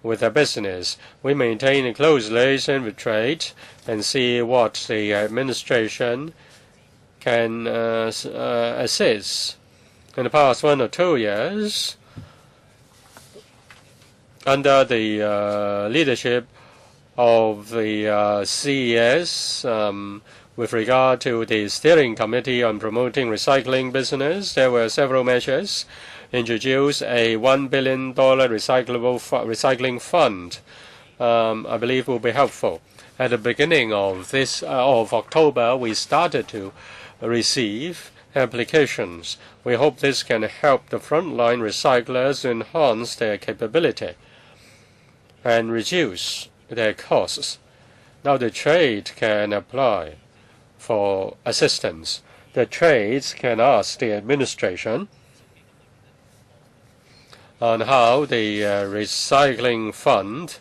with their business. We maintain a close relation with trade and see what the administration can assist. In the past 1 or 2 years, under the leadership of the CES, with regard to the steering committee on promoting recycling business, there were several measures. Introduced a $1 billion recycling fund. I believe will be helpful. At the beginning of October, we started to receive applications. We hope this can help the frontline recyclers enhance their capability and reduce their costs. Now the trade can apply for assistance. The trades can ask the administration on how the recycling fund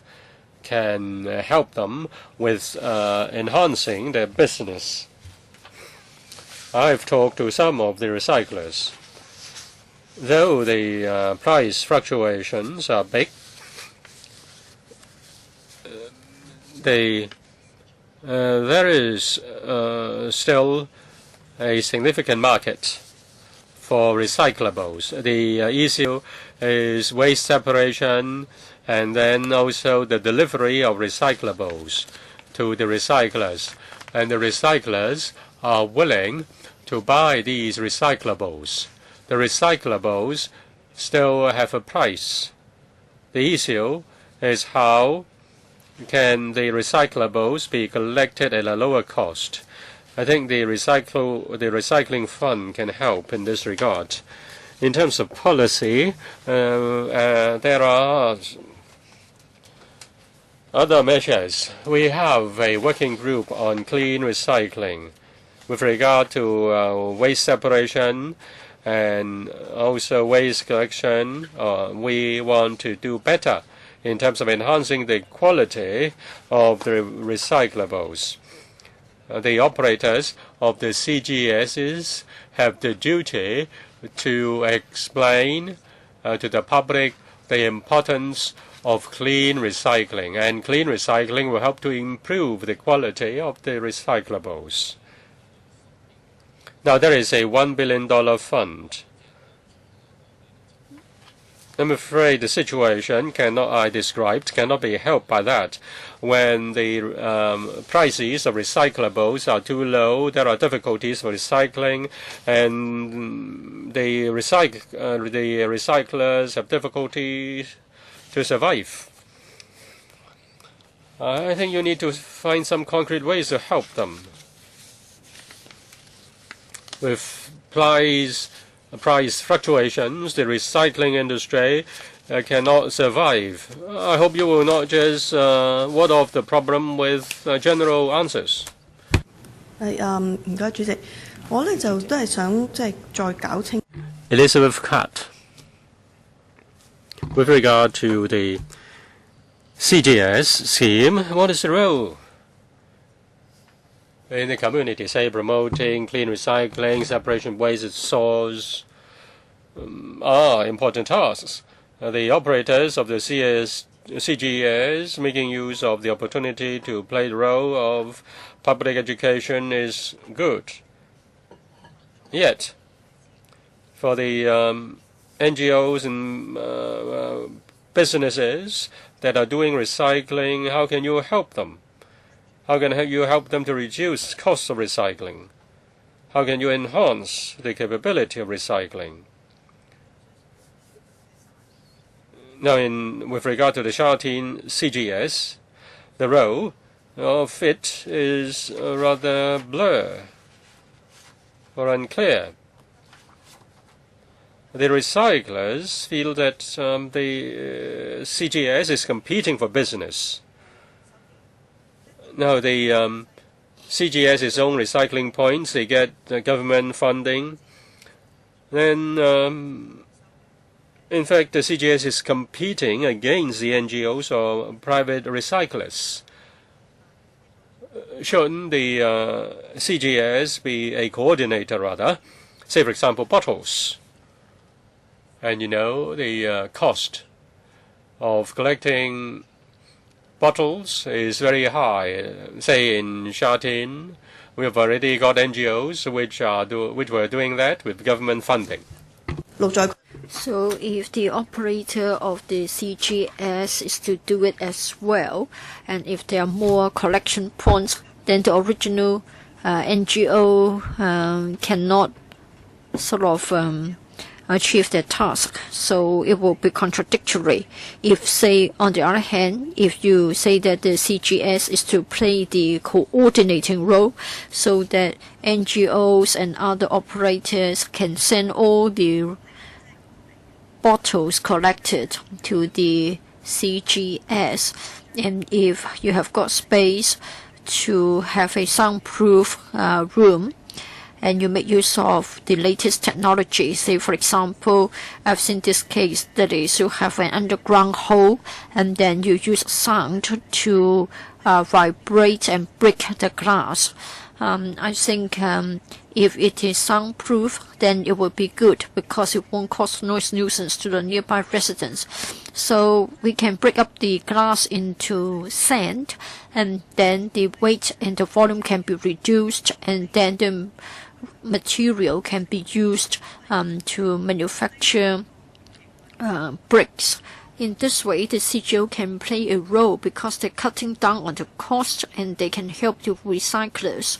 can help them with enhancing their business. I've talked to some of the recyclers. Though the price fluctuations are big, they there is still a significant market for recyclables. The issue is waste separation and then also the delivery of recyclables to the recyclers. And the recyclers are willing to buy these recyclables. The recyclables still have a price. The issue is how can the recyclables be collected at a lower cost. I think the recycling fund can help in this regard. In terms of policy, there are other measures. We have a working group on clean recycling with regard to waste separation and also waste collection. We want to do better in terms of enhancing the quality of the recyclables. The operators of the CGSs have the duty to explain to the public the importance of clean recycling, and clean recycling will help to improve the quality of the recyclables. Now, there is a $1 billion fund. I'm afraid the situation I described cannot be helped by that. When the prices of recyclables are too low, there are difficulties for recycling, and the recyclers have difficulties to survive. I think you need to find some concrete ways to help them. With price fluctuations, the recycling industry cannot survive. I hope you will not just ward off the problem with general answers. 唔該，主席，我呢就都係想再搞清。Elizabeth Cat. With regard to the CGS scheme, what is the role in the community, say promoting clean recycling, separation of waste at source, are important tasks. The operators of the CGS making use of the opportunity to play the role of public education is good. Yet, for the NGOs and businesses that are doing recycling, how can you help them? How can you help them to reduce costs of recycling? How can you enhance the capability of recycling? Now, with regard to the Sha Tin CGS, the role of it is rather blurred or unclear. The recyclers feel that the CGS is competing for business. Now, the CGS's own recycling points, they get government funding. Then, in fact, the CGS is competing against the NGOs or private recyclers. Shouldn't the CGS be a coordinator, rather? Say, for example, bottles. And, the cost of collecting bottles is very high. Say in Sha Tin, we have already got NGOs which were doing that with government funding. So if the operator of the CGS is to do it as well, and if there are more collection points, then the original NGO cannot sort of achieve their task. So it will be contradictory. If, say, on the other hand, if you say that the CGS is to play the coordinating role so that NGOs and other operators can send all the bottles collected to the CGS, and if you have got space to have a soundproof room, and you make use of the latest technology. Say, for example, I've seen this case that is you have an underground hole and then you use sound to vibrate and break the glass. I think if it is soundproof, then it will be good because it won't cause noise nuisance to the nearby residents. So we can break up the glass into sand, and then the weight and the volume can be reduced, and then the material can be used to manufacture bricks. In this way, the CGO can play a role because they're cutting down on the cost and they can help the recyclers.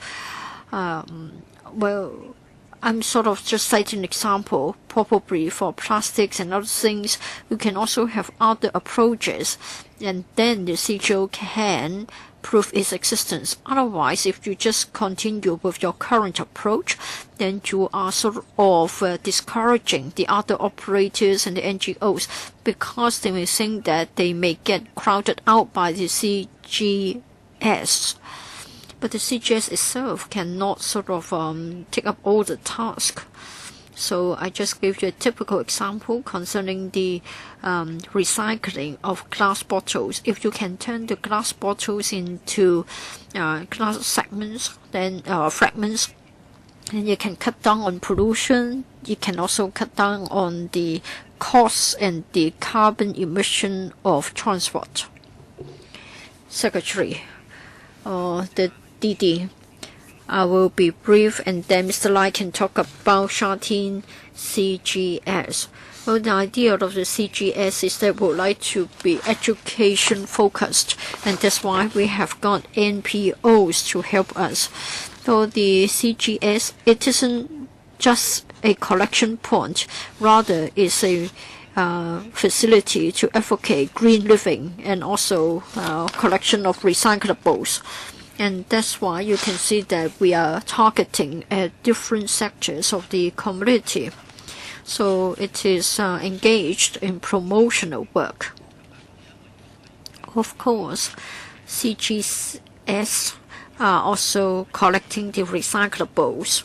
Well, I'm sort of just citing an example. Probably for plastics and other things, we can also have other approaches, and then the CGO can prove its existence. Otherwise, if you just continue with your current approach, then you are sort of discouraging the other operators and the NGOs because they may think that they may get crowded out by the CGS. But the CGS itself cannot sort of take up all the task. So I just gave you a typical example concerning the recycling of glass bottles. If you can turn the glass bottles into glass segments, then fragments, then you can cut down on pollution. You can also cut down on the costs and the carbon emission of transport. Secretary, the DD. I will be brief, and then Mr. Lai can talk about Sha Tin CGS. Well, the idea of the CGS is that we would like to be education focused, and that's why we have got NPOs to help us. So the CGS, it isn't just a collection point, rather it's a facility to advocate green living and also collection of recyclables. And that's why you can see that we are targeting at different sectors of the community. So it is engaged in promotional work. Of course, CGS are also collecting the recyclables.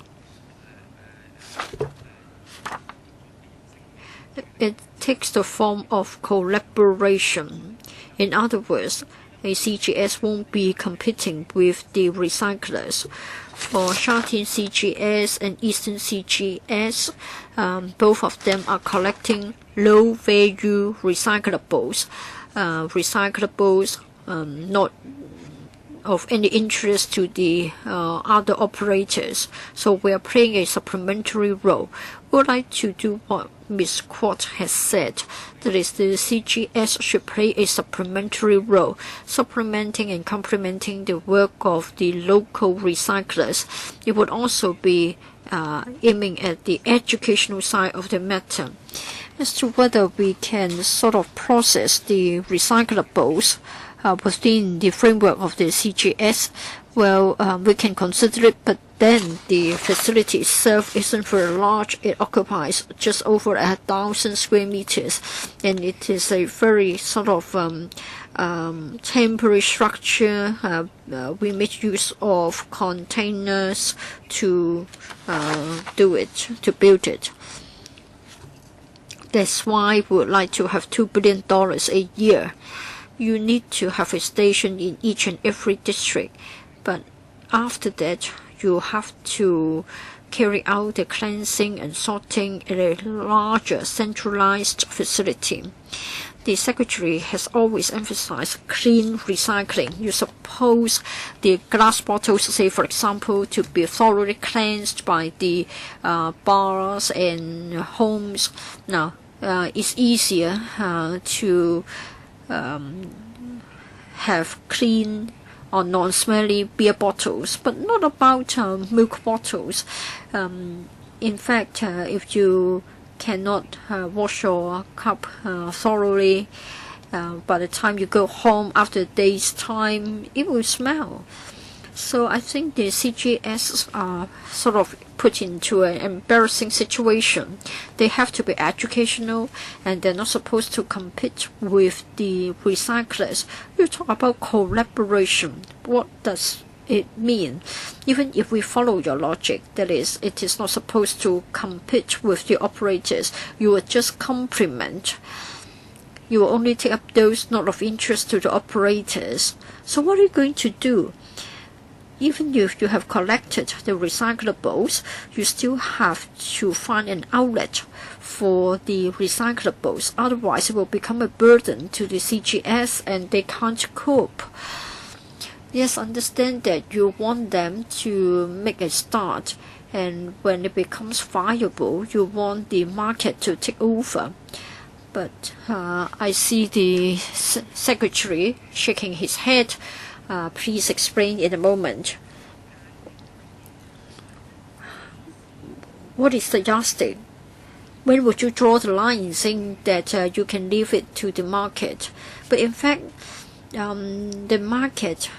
It takes the form of collaboration. In other words, a CGS won't be competing with the recyclers. For Sha Tin CGS and Eastern CGS, both of them are collecting low-value recyclables. Not of any interest to the other operators. So we are playing a supplementary role. We would like to do what Ms. Court has said. That is, the CGS should play a supplementary role, supplementing and complementing the work of the local recyclers. It would also be aiming at the educational side of the matter. As to whether we can sort of process the recyclables within the framework of the CGS, well, we can consider it, but then the facility itself isn't very large. It occupies just over 1,000 square meters, and it is a very sort of temporary structure. We make use of containers to build it. That's why we would like to have $2 billion a year. You need to have a station in each and every district, but after that you have to carry out the cleansing and sorting in a larger centralized facility. The Secretary has always emphasized clean recycling. You suppose the glass bottles, say for example, to be thoroughly cleansed by the bars and homes. Now, it's easier to have clean or non-smelly beer bottles, but not about milk bottles. In fact, if you cannot wash your cup thoroughly, by the time you go home after a day's time, it will smell. So I think the CGS are sort of put into an embarrassing situation. They have to be educational, and they're not supposed to compete with the recyclers. You talk about collaboration. What does it mean? Even if we follow your logic, that is, it is not supposed to compete with the operators. You will just complement. You will only take up those not of interest to the operators. So what are you going to do? even if you have collected the recyclables, you still have to find an outlet for the recyclables. Otherwise, it will become a burden to the CGS and they can't cope. Yes, understand that you want them to make a start, and when it becomes viable, you want the market to take over. But I see the secretary shaking his head. Please explain in a moment. What is the yardstick? When would you draw the line saying that you can leave it to the market? But in fact, the market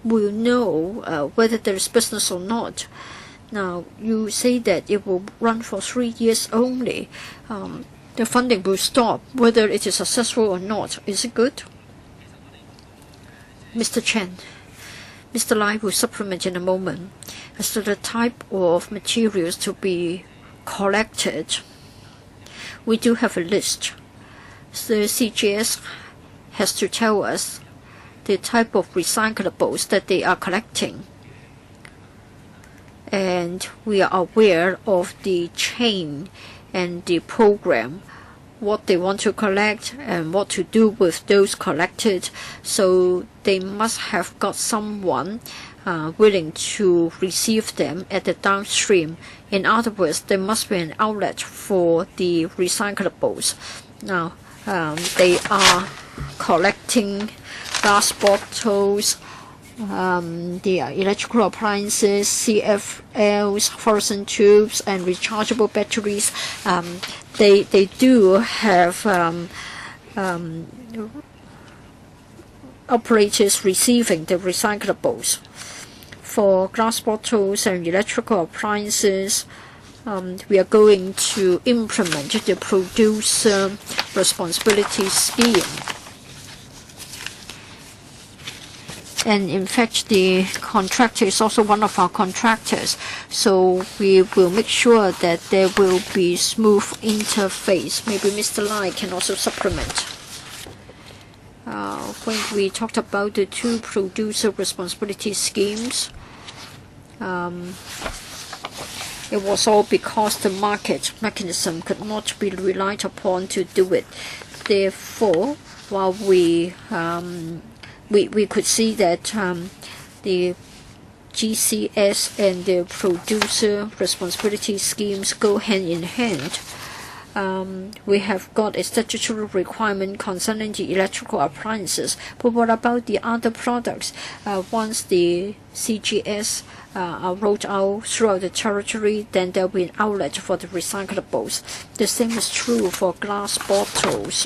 will know whether there is business or not. Now, you say that it will run for 3 years only. The funding will stop, whether it is successful or not. Is it good? Mr. Chen, Mr. Lai will supplement in a moment. As to the type of materials to be collected, we do have a list. The CGS has to tell us the type of recyclables that they are collecting. And we are aware of the chain and the program, what they want to collect and what to do with those collected. So they must have got someone willing to receive them at the downstream. In other words, there must be an outlet for the recyclables. Now, they are collecting glass bottles, the electrical appliances, CFLs, fluorescent tubes, and rechargeable batteries. They do have operators receiving the recyclables. For glass bottles and electrical appliances, we are going to implement the producer responsibility scheme. And in fact, the contractor is also one of our contractors. So we will make sure that there will be smooth interface. Maybe Mr. Lai can also supplement. When we talked about the two producer responsibility schemes, it was all because the market mechanism could not be relied upon to do it. Therefore, while we could see that the GCS and the producer responsibility schemes go hand in hand. We have got a statutory requirement concerning the electrical appliances. But what about the other products? Once the CGS are rolled out throughout the territory, then there will be an outlet for the recyclables. The same is true for glass bottles.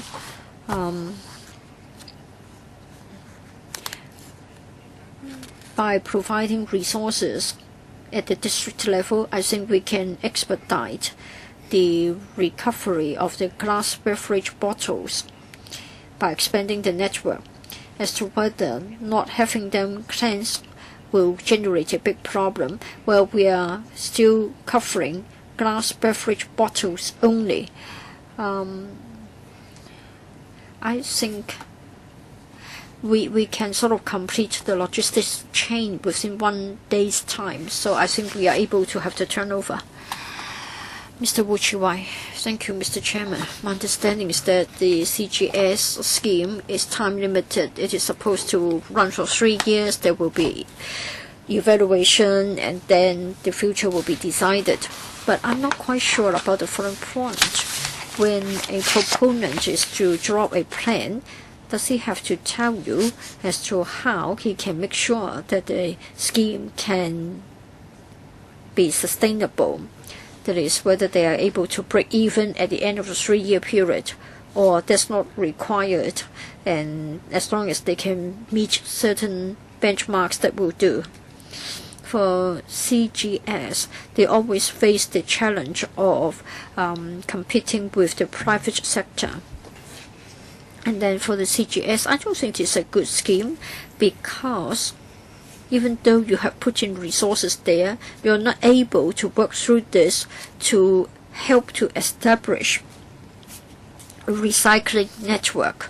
By providing resources at the district level, I think we can expedite the recovery of the glass beverage bottles by expanding the network. As to whether not having them cleansed will generate a big problem, well, we are still covering glass beverage bottles only. I think we can sort of complete the logistics chain within 1 day's time. So I think we are able to have the turnover. Mr. Wu Chi-wai, thank you, Mr. Chairman. My understanding is that the CGS scheme is time limited. It is supposed to run for 3 years. There will be evaluation and then the future will be decided. But I'm not quite sure about the following point. When a proponent is to draw a plan, does he have to tell you as to how he can make sure that the scheme can be sustainable? That is, whether they are able to break even at the end of the 3-year period, or that's not required, and as long as they can meet certain benchmarks, that will do. For CGS, they always face the challenge of competing with the private sector. And then for the CGS, I don't think it's a good scheme, because even though you have put in resources there, you're not able to work through this to help to establish a recycling network.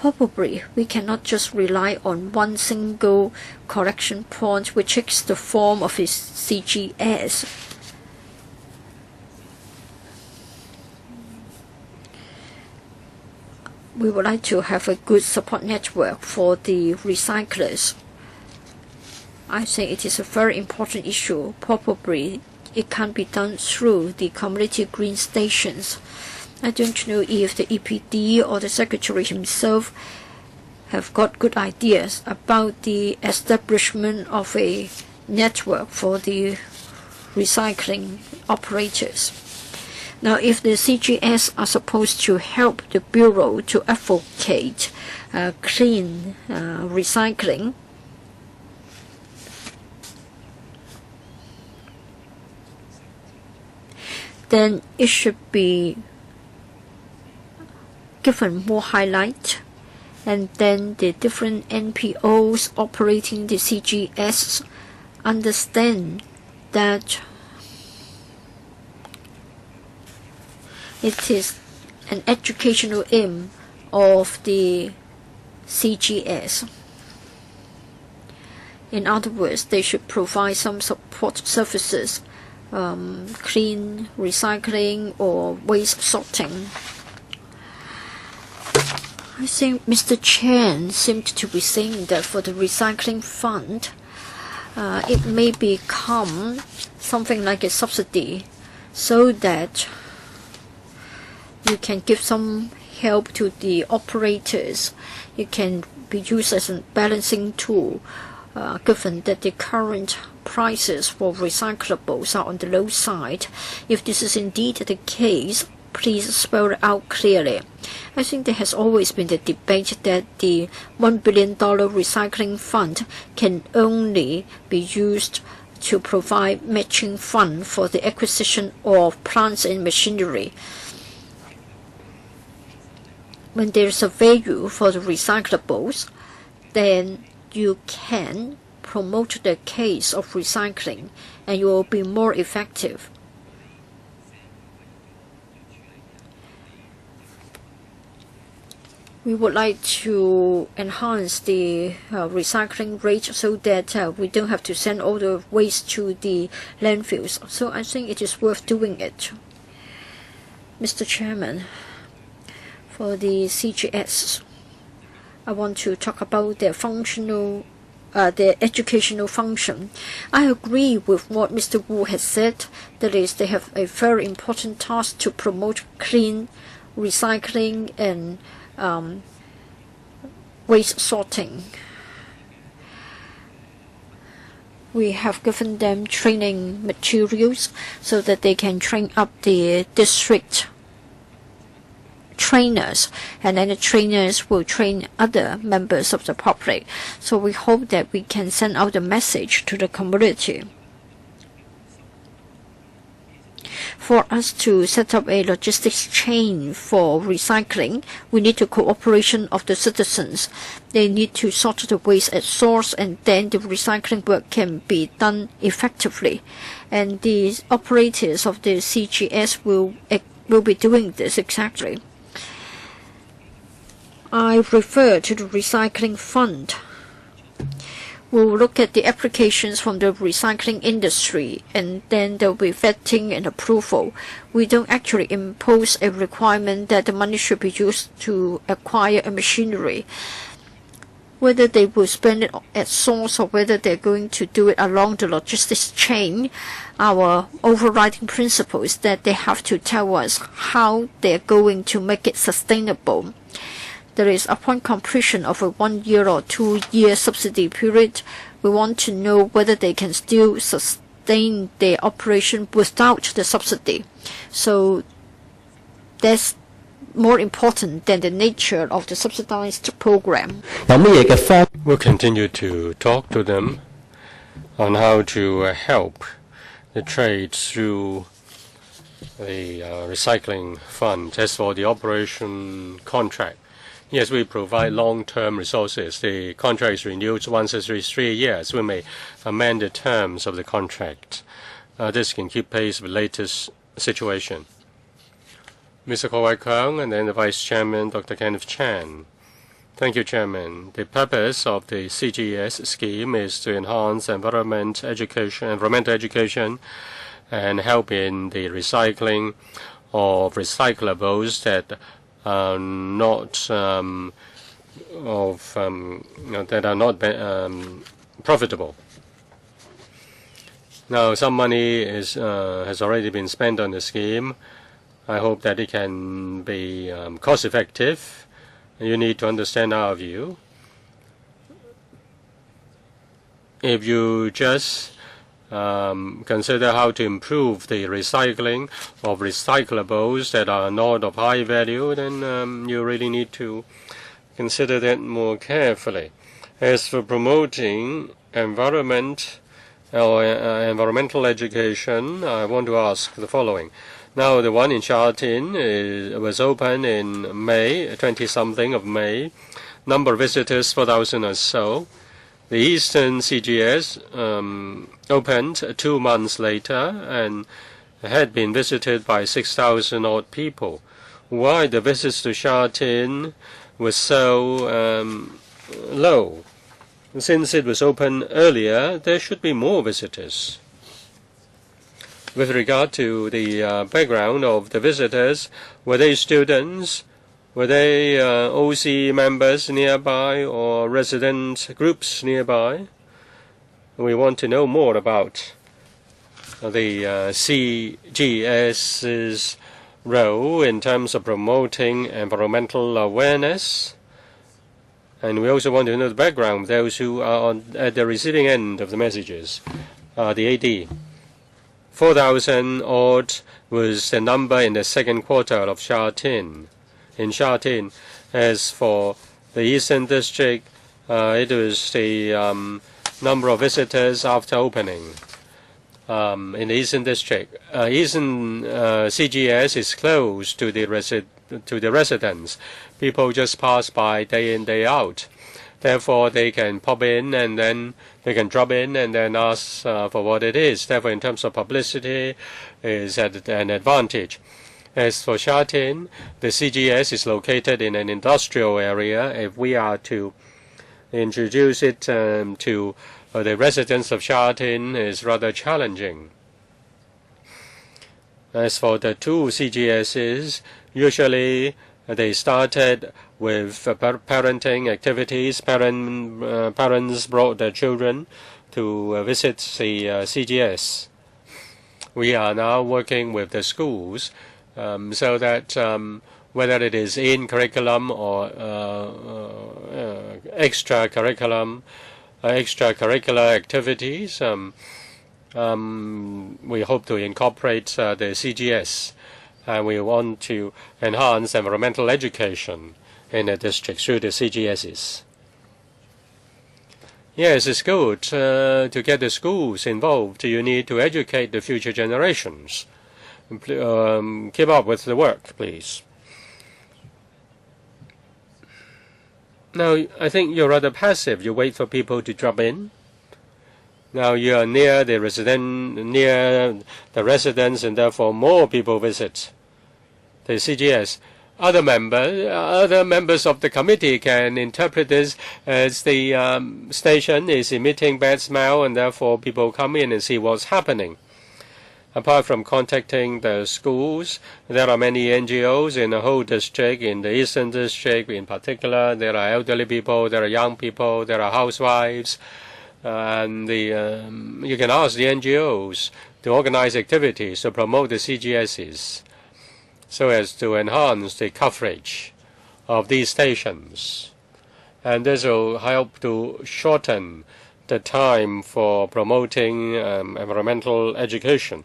Probably we cannot just rely on one single collection point which takes the form of a CGS. We would like to have a good support network for the recyclers. I think it is a very important issue. Probably it can be done through the community green stations. I don't know if the EPD or the Secretary himself have got good ideas about the establishment of a network for the recycling operators. Now, if the CGS are supposed to help the Bureau to advocate clean recycling, then it should be given more highlight, and then the different NPOs operating the CGS understand that it is an educational aim of the CGS. In other words, they should provide some support services, clean recycling or waste sorting. I think Mr. Chen seemed to be saying that for the recycling fund, it may become something like a subsidy so that you can give some help to the operators. It can be used as a balancing tool, given that the current prices for recyclables are on the low side. If this is indeed the case, please spell it out clearly. I think there has always been the debate that the $1 billion recycling fund can only be used to provide matching fund for the acquisition of plants and machinery. When there is a value for the recyclables, then you can promote the case of recycling and you will be more effective. We would like to enhance the recycling rate so that we don't have to send all the waste to the landfills. So I think it is worth doing it. Mr. Chairman, for the CGS, I want to talk about their their educational function. I agree with what Mr. Wu has said, that is, they have a very important task to promote clean recycling and waste sorting. We have given them training materials so that they can train up the district trainers, and then the trainers will train other members of the public. So we hope that we can send out a message to the community. For us to set up a logistics chain for recycling, we need the cooperation of the citizens. They need to sort the waste at source, and then the recycling work can be done effectively. And the operators of the CGS will be doing this exactly. I refer to the recycling fund. We'll look at the applications from the recycling industry, and then there will be vetting and approval. We don't actually impose a requirement that the money should be used to acquire a machinery. Whether they will spend it at source or whether they're going to do it along the logistics chain, our overriding principle is that they have to tell us how they're going to make it sustainable. There is, upon completion of a 1 year or 2 year subsidy period, we want to know whether they can still sustain their operation without the subsidy. So that's more important than the nature of the subsidized program. We'll continue to talk to them on how to help the trade through the recycling fund. As for the operation contract, yes, we provide long-term resources. The contract is renewed once every 3 years. We may amend the terms of the contract. This can keep pace with the latest situation. Mr. Ko Wai Keung, and then the Vice Chairman, Dr. Kenneth Chan. Thank you, Chairman. The purpose of the CGS scheme is to enhance environmental education and help in the recycling of recyclables that are not profitable. Now, some money has already been spent on the scheme. I hope that it can be cost-effective. You need to understand our view. If you just consider how to improve the recycling of recyclables that are not of high value, then you really need to consider that more carefully. As for promoting environmental education, I want to ask the following. Now, the one in Sha Tin was open in May, 20-something of May. Number of visitors, 4,000 or so. The Eastern CGS opened 2 months later and had been visited by 6,000 odd people. Why the visits to Sha Tin was so low? Since it was open earlier, there should be more visitors. With regard to the background of the visitors, were they students? Were they OC members nearby or resident groups nearby? We want to know more about the CGS's role in terms of promoting environmental awareness. And we also want to know the background of those who are at the receiving end of the messages, the AD. 4,000 odd was the number in the second quarter of Sha Tin. In Sha Tin, as for the Eastern District, it was the number of visitors after opening. In the Eastern District, Eastern CGS is close to the residents. People just pass by day in, day out. Therefore, they can pop in and then they can drop in and then ask for what it is. Therefore, in terms of publicity, is at an advantage. As for Sha Tin, the CGS is located in an industrial area. If we are to introduce it to the residents of Sha Tin, is rather challenging. As for the two CGSs, usually they started with parenting activities. Parents brought their children to visit the CGS. We are now working with the schools so that whether it is in curriculum or extracurricular activities, we hope to incorporate the CGS. And we want to enhance environmental education in the district through the CGSs. Yes, it's good to get the schools involved. You need to educate the future generations. Keep up with the work, please. Now, I think you're rather passive. You wait for people to drop in. Now you are near the residents, and therefore more people visit the CGS. Other members of the committee can interpret this as the station is emitting bad smell, and therefore people come in and see what's happening. Apart from contacting the schools, there are many NGOs in the whole district, in the Eastern District in particular. There are elderly people, there are young people, there are housewives. And you can ask the NGOs to organize activities to promote the CGSs so as to enhance the coverage of these stations. And this will help to shorten the time for promoting environmental education.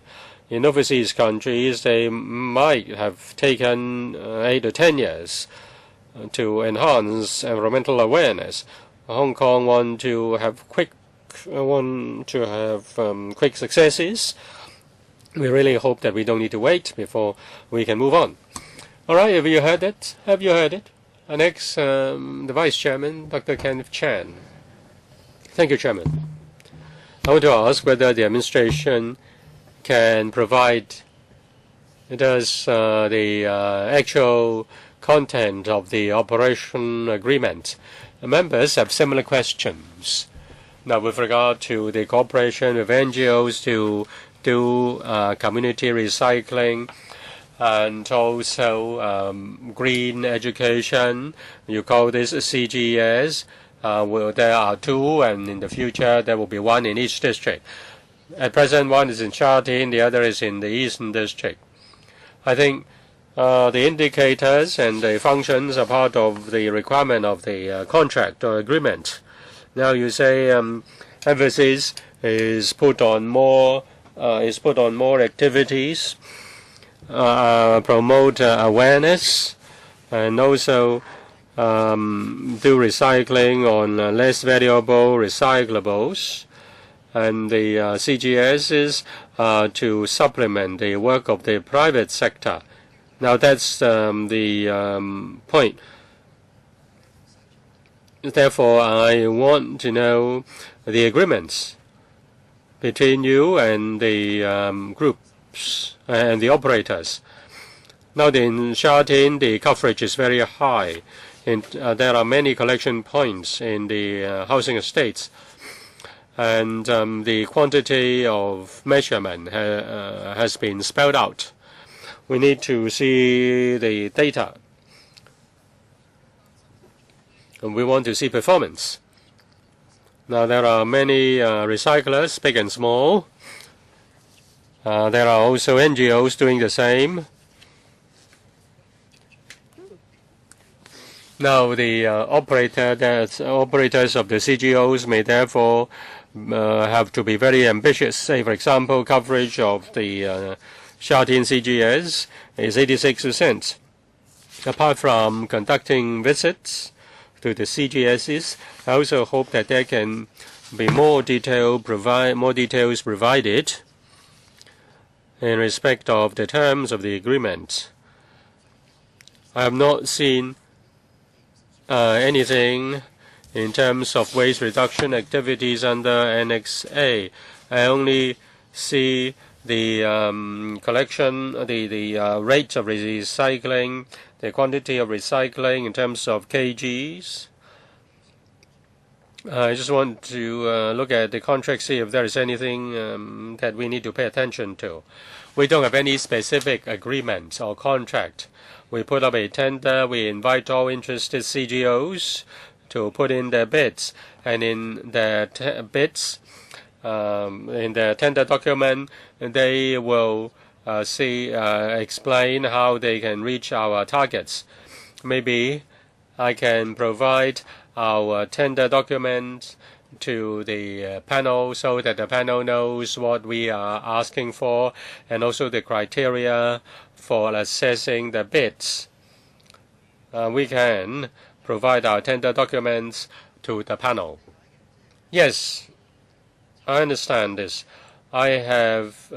In overseas countries, they might have taken 8 to 10 years to enhance environmental awareness. Hong Kong want to have quick successes. We really hope that we don't need to wait before we can move on. All right, have you heard it? Have you heard it? Next, the Vice Chairman, Dr. Kenneth Chan. Thank you, Chairman. I want to ask whether the administration can provide the actual content of the operation agreement. The members have similar questions. Now, with regard to the cooperation with NGOs to do community recycling and also green education, you call this CGS. Well, there are two, and in the future there will be one in each district. At present, one is in Sha Tin, the other is in the Eastern District. I think the indicators and the functions are part of the requirement of the contract or agreement. Now you say emphasis is put on more activities, promote awareness, and also do recycling on less valuable recyclables. And the CGS is to supplement the work of the private sector. Now that's the point. Therefore, I want to know the agreements between you and the groups and the operators. Now, in Sha Tin, the coverage is very high. There are many collection points in the housing estates. And the quantity of measurement has been spelled out. We need to see the data. And we want to see performance. Now, there are many recyclers, big and small. There are also NGOs doing the same. Now, the operators of the CGOs may therefore have to be very ambitious. Say, for example, coverage of the Sha Tin CGS is 86%. Apart from conducting visits to the CGSs, I also hope that there can be more details provided in respect of the terms of the agreement. I have not seen anything in terms of waste reduction activities under Annex A. I only see the collection, the rate of recycling, the quantity of recycling in terms of kgs. I just want to look at the contract, see if there is anything that we need to pay attention to. We don't have any specific agreement or contract. We put up a tender. We invite all interested CGOs to put in their bids, and in their bids, in the tender document, they will explain how they can reach our targets. Maybe I can provide our tender document to the panel so that the panel knows what we are asking for and also the criteria for assessing the bids. We can provide our tender documents to the panel. Yes, I understand this. I have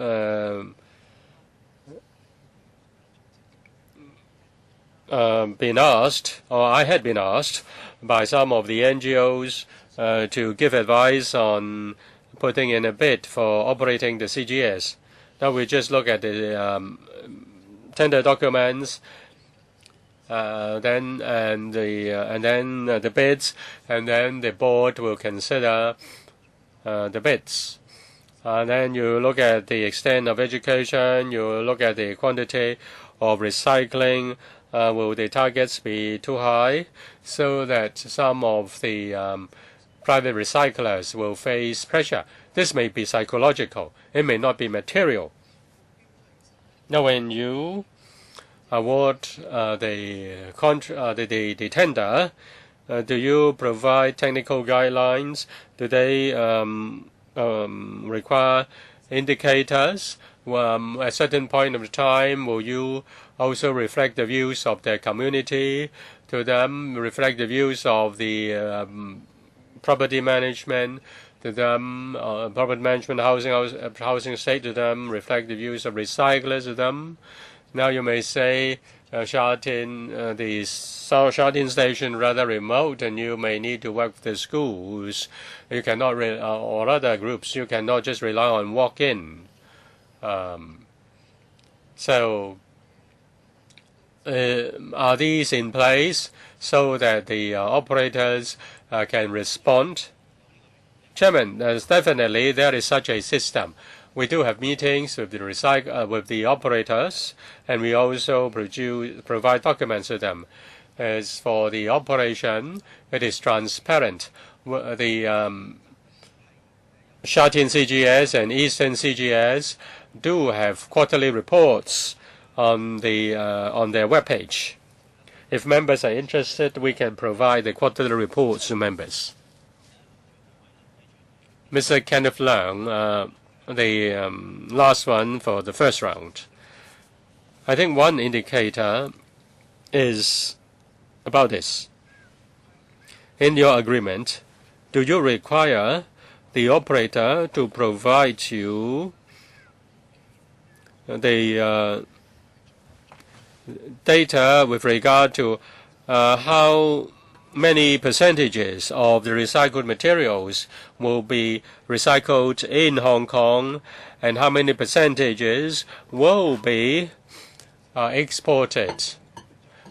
been asked, or I had been asked by some of the NGOs to give advice on putting in a bid for operating the CGS. Now we just look at the tender documents, then the bids, and then the board will consider the bids. And then you look at the extent of education, you look at the quantity of recycling. Will the targets be too high so that some of the private recyclers will face pressure? This may be psychological. It may not be material. Now, when you award the tender, do you provide technical guidelines? Do they require indicators? At a certain point of time, will you also reflect the views of the community to them, reflect the views of the property management to them, property management, housing estate to them, reflect the views of recyclers to them? Now you may say Sha Tin, the Sha Tin station rather remote, and you may need to work with the schools. You cannot, or other groups, you cannot just rely on walk-in. So are these in place so that the operators can respond? Chairman, definitely there is such a system. We do have meetings with the operators, and we also provide documents to them. As for the operation, it is transparent. The Shatian CGS and Eastern CGS do have quarterly reports on their webpage. If members are interested, we can provide the quarterly reports to members. Mr. Kenneth Leung, the last one for the first round. I think one indicator is about this. In your agreement, do you require the operator to provide you the data with regard to how many percentages of the recycled materials will be recycled in Hong Kong and how many percentages will be exported?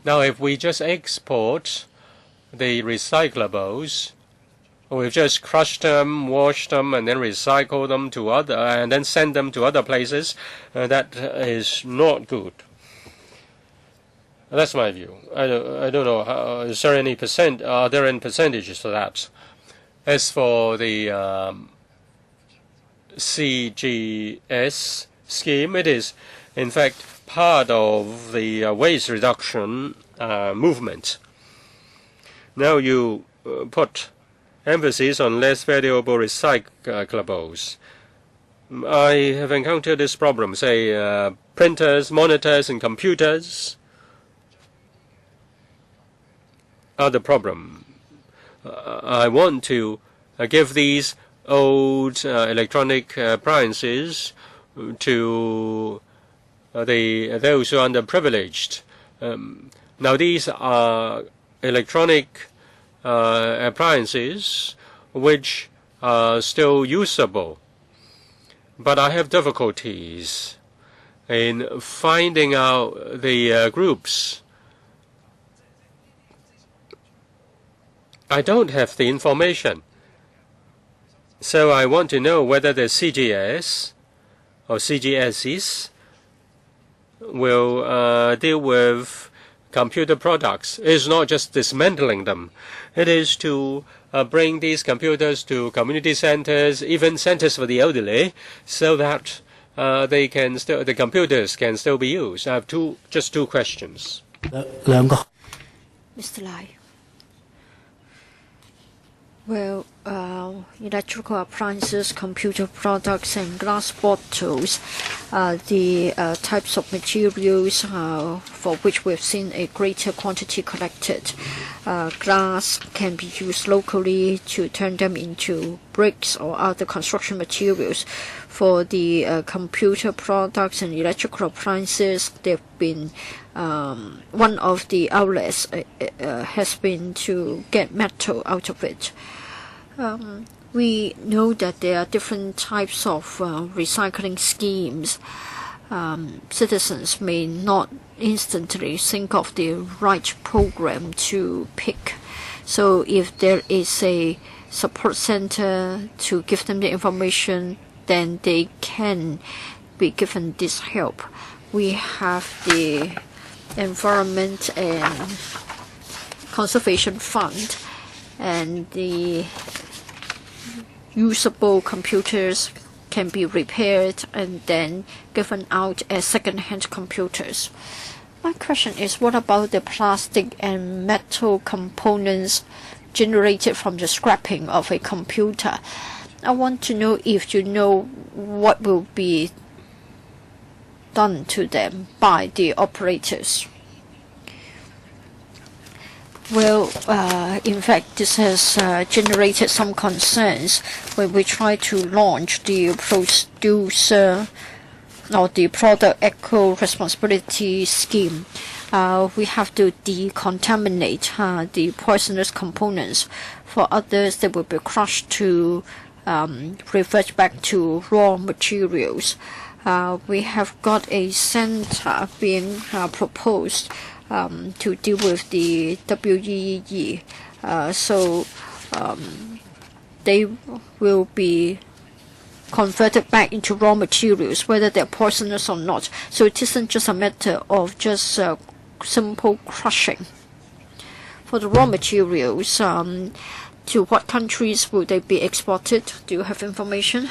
Now, if we just export the recyclables, we've just crushed them, washed them, and then recycle them and then send them to other places, that is not good. That's my view. I don't know. Is there any are there any percentages for that? As for the CGS scheme, it is in fact part of the waste reduction movement. Now you put emphasis on less valuable recyclables. I have encountered this problem, say printers, monitors, and computers are the problem. I want to give these old electronic appliances to those who are underprivileged. Now these are electronic appliances which are still usable, but I have difficulties in finding out the groups. I don't have the information. So I want to know whether the CGS or CGSs will deal with computer products. It's not just dismantling them. It is to bring these computers to community centers, even centers for the elderly, so that the computers can still be used. I have just two questions. Mr. Lai. Well, electrical appliances, computer products, and glass bottles are the types of materials for which we've seen a greater quantity collected. Glass can be used locally to turn them into bricks or other construction materials. For the computer products and electrical appliances, they've been one of the outlets has been to get metal out of it. We know that there are different types of recycling schemes. Citizens may not instantly think of the right program to pick. So if there is a support center to give them the information, then they can be given this help. We have the Environment and Conservation Fund, and the usable computers can be repaired and then given out as second-hand computers. My question is, what about the plastic and metal components generated from the scrapping of a computer? I want to know if you know what will be done to them by the operators. Well, in fact, this has generated some concerns when we try to launch the producer or the product eco-responsibility scheme. We have to decontaminate the poisonous components. For others, they will be crushed to revert back to raw materials. We have got a center being proposed to deal with the WEEE. So they will be converted back into raw materials, whether they're poisonous or not. So it isn't just a matter of just simple crushing. For the raw materials, to what countries will they be exported? Do you have information?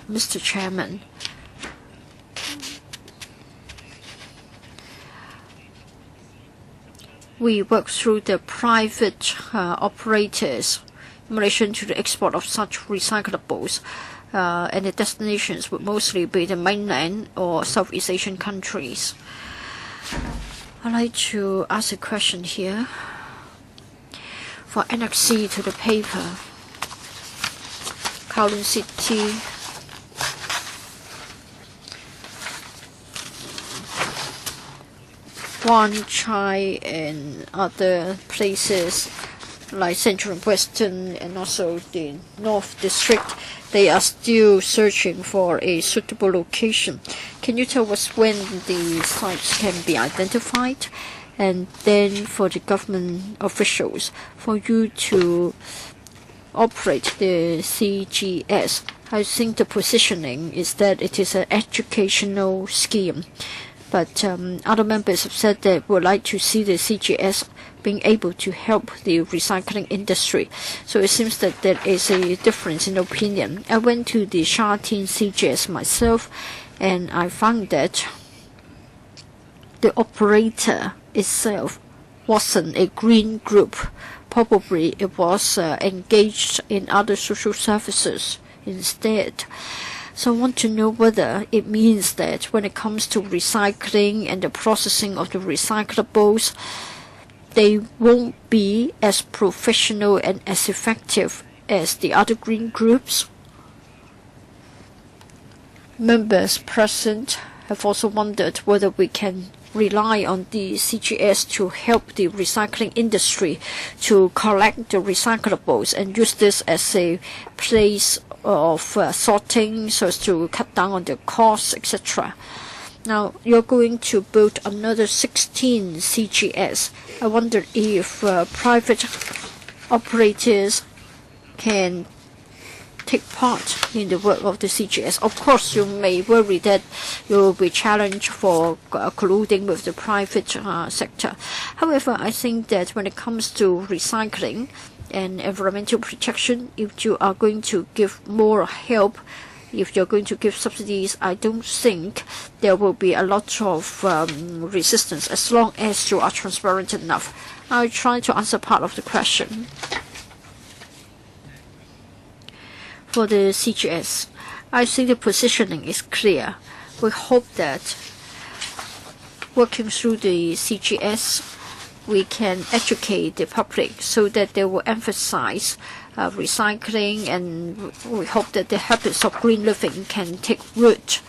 Mr. Chairman. We work through the private operators in relation to the export of such recyclables, and the destinations would mostly be the mainland or Southeast Asian countries. I'd like to ask a question here. For Annex C to the paper, Kowloon City, Wan Chai and other places like Central and Western and also the North District, they are still searching for a suitable location. Can you tell us when the sites can be identified? And then for the government officials, for you to operate the CGS, I think the positioning is that it is an educational scheme. But other members have said they would like to see the CGS being able to help the recycling industry. So it seems that there is a difference in opinion. I went to the Sha Tin CGS myself, and I found that the operator itself wasn't a green group. Probably it was engaged in other social services instead. So I want to know whether it means that when it comes to recycling and the processing of the recyclables, they won't be as professional and as effective as the other green groups. Members present have also wondered whether we can rely on the CGS to help the recycling industry to collect the recyclables and use this as a place of sorting so as to cut down on the costs, etc. Now, you're going to build another 16 CGS. I wonder if private operators can take part in the work of the CGS. Of course, you may worry that you will be challenged for colluding with the private sector. However, I think that when it comes to recycling and environmental protection, if you are going to give more help, if you're going to give subsidies, I don't think there will be a lot of resistance as long as you are transparent enough. I'll try to answer part of the question. For the CGS, I think the positioning is clear. We hope that working through the CGS, we can educate the public so that they will emphasize recycling, and we hope that the habits of green living can take root.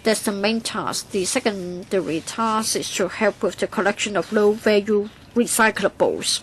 That's the main task. The secondary task is to help with the collection of low-value recyclables.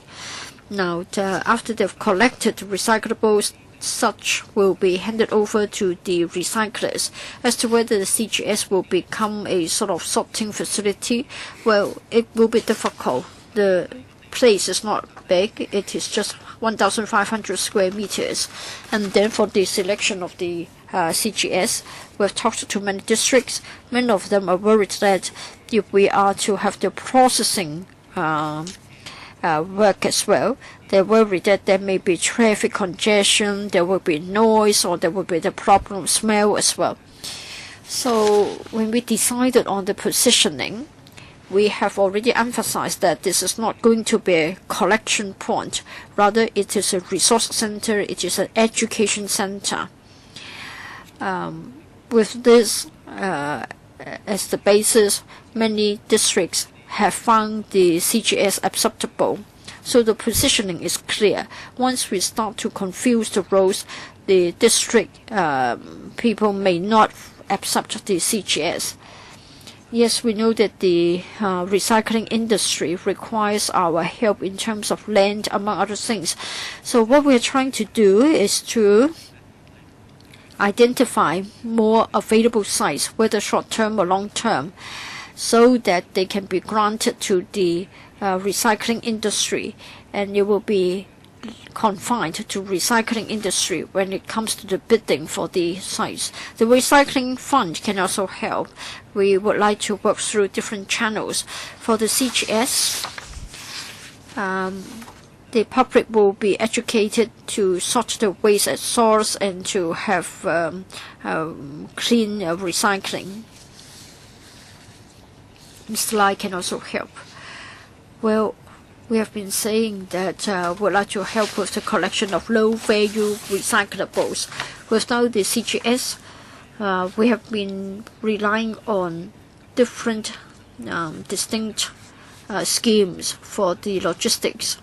Now, after they've collected the recyclables, such will be handed over to the recyclers. As to whether the CGS will become a sort of sorting facility, well, it will be difficult. The place is not big. It is just 1,500 square meters. And then for the selection of the CGS, we've talked to many districts. Many of them are worried that if we are to have the processing work as well, they're worried that there may be traffic congestion, there will be noise, or there will be the problem of smell as well. So when we decided on the positioning, we have already emphasized that this is not going to be a collection point. Rather, it is a resource center, it is an education center. With this as the basis, many districts have found the CGS acceptable. So the positioning is clear. Once we start to confuse the roles, the district people may not accept the CGS. Yes, we know that the recycling industry requires our help in terms of land, among other things. So what we're trying to do is to identify more available sites, whether short-term or long-term, so that they can be granted to the recycling industry, and it will be confined to recycling industry when it comes to the bidding for the sites. The recycling fund can also help. We would like to work through different channels. For the CGS, the public will be educated to sort the waste at source and to have clean recycling. Mr. Lai can also help. Well, we have been saying that we'd like to help with the collection of low-value recyclables. Without the CGS, we have been relying on different distinct schemes for the logistics.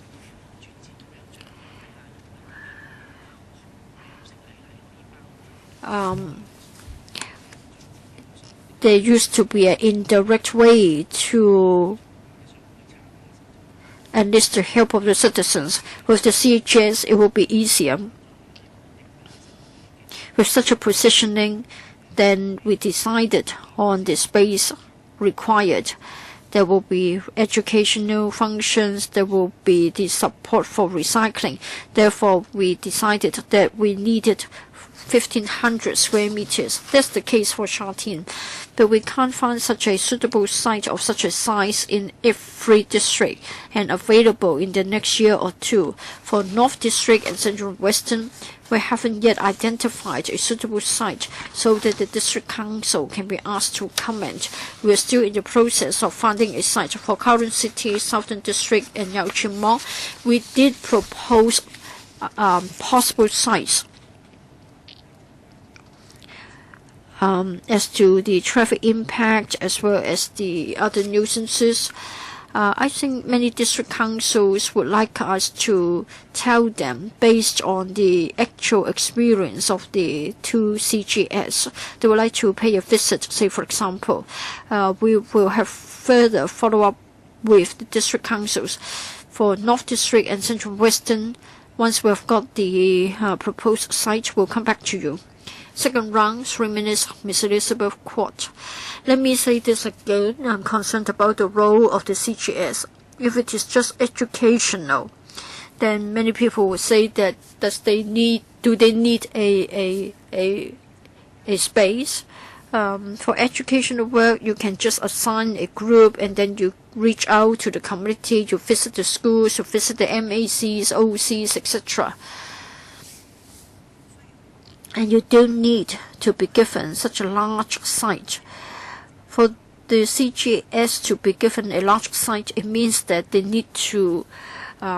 There used to be an indirect way to enlist the help of the citizens. With the CGS, it will be easier. With such a positioning, then we decided on the space required. There will be educational functions, there will be the support for recycling. Therefore, we decided that we needed 1,500 square meters. That's the case for Sha Tin. But we can't find such a suitable site of such a size in every district and available in the next year or two. For North District and Central Western, we haven't yet identified a suitable site so that the District Council can be asked to comment. We are still in the process of finding a site for Kowloon City, Southern District, and Yau Ching Mong. We did propose possible sites. As to the traffic impact as well as the other nuisances, I think many district councils would like us to tell them based on the actual experience of the two CGS. They would like to pay a visit. Say, for example, we will have further follow-up with the district councils. For North District and Central Western, once we have got the proposed site, we'll come back to you. Second round, 3 minutes, Ms. Elizabeth Court. Let me say this again. I'm concerned about the role of the CGS. If it is just educational, then many people will say that do they need a space? For educational work, you can just assign a group and then you reach out to the community, you visit the schools, you visit the MACs, OCs, etc. And you don't need to be given such a large site. For the CGS to be given a large site, it means that they need to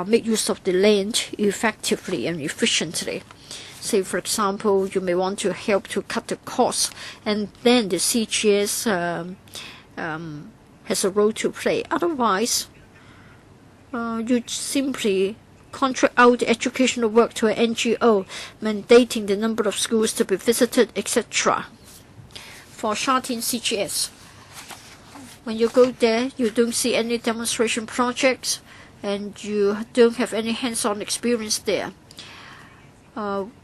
make use of the land effectively and efficiently. Say, for example, you may want to help to cut the costs, and then the CGS has a role to play. Otherwise, you simply contract out educational work to an NGO, mandating the number of schools to be visited, etc. For Sha Tin CGS, when you go there, you don't see any demonstration projects, and you don't have any hands-on experience there.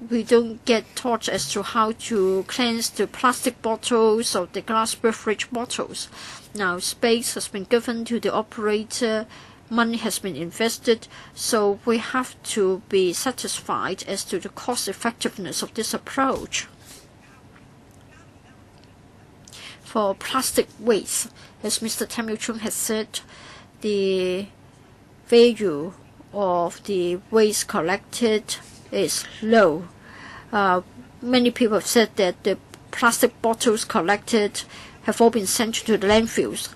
We don't get taught as to how to cleanse the plastic bottles or the glass beverage bottles. Now, space has been given to the operator, money has been invested, so we have to be satisfied as to the cost effectiveness of this approach. For plastic waste, as Mr. Tam Yu Chung has said, the value of the waste collected is low. Many people have said that the plastic bottles collected have all been sent to the landfills.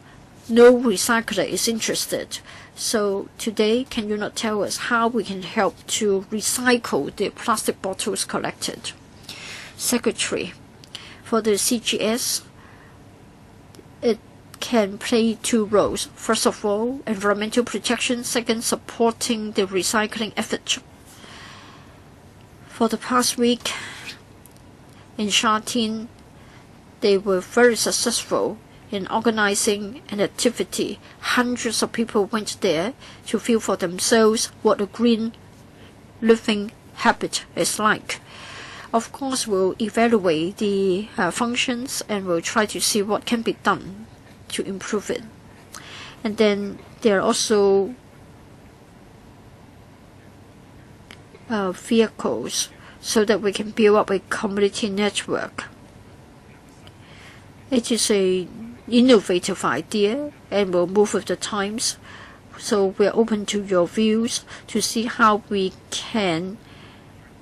No recycler is interested. So today, can you not tell us how we can help to recycle the plastic bottles collected? Secretary, for the CGS, it can play two roles. First of all, environmental protection. Second, supporting the recycling effort. For the past week in Sha Tin, they were very successful in organizing an activity. Hundreds of people went there to feel for themselves what a green living habit is like. Of course, we'll evaluate the functions and we'll try to see what can be done to improve it. And then there are also vehicles so that we can build up a community network. It is an innovative idea and will move with the times. So we're open to your views to see how we can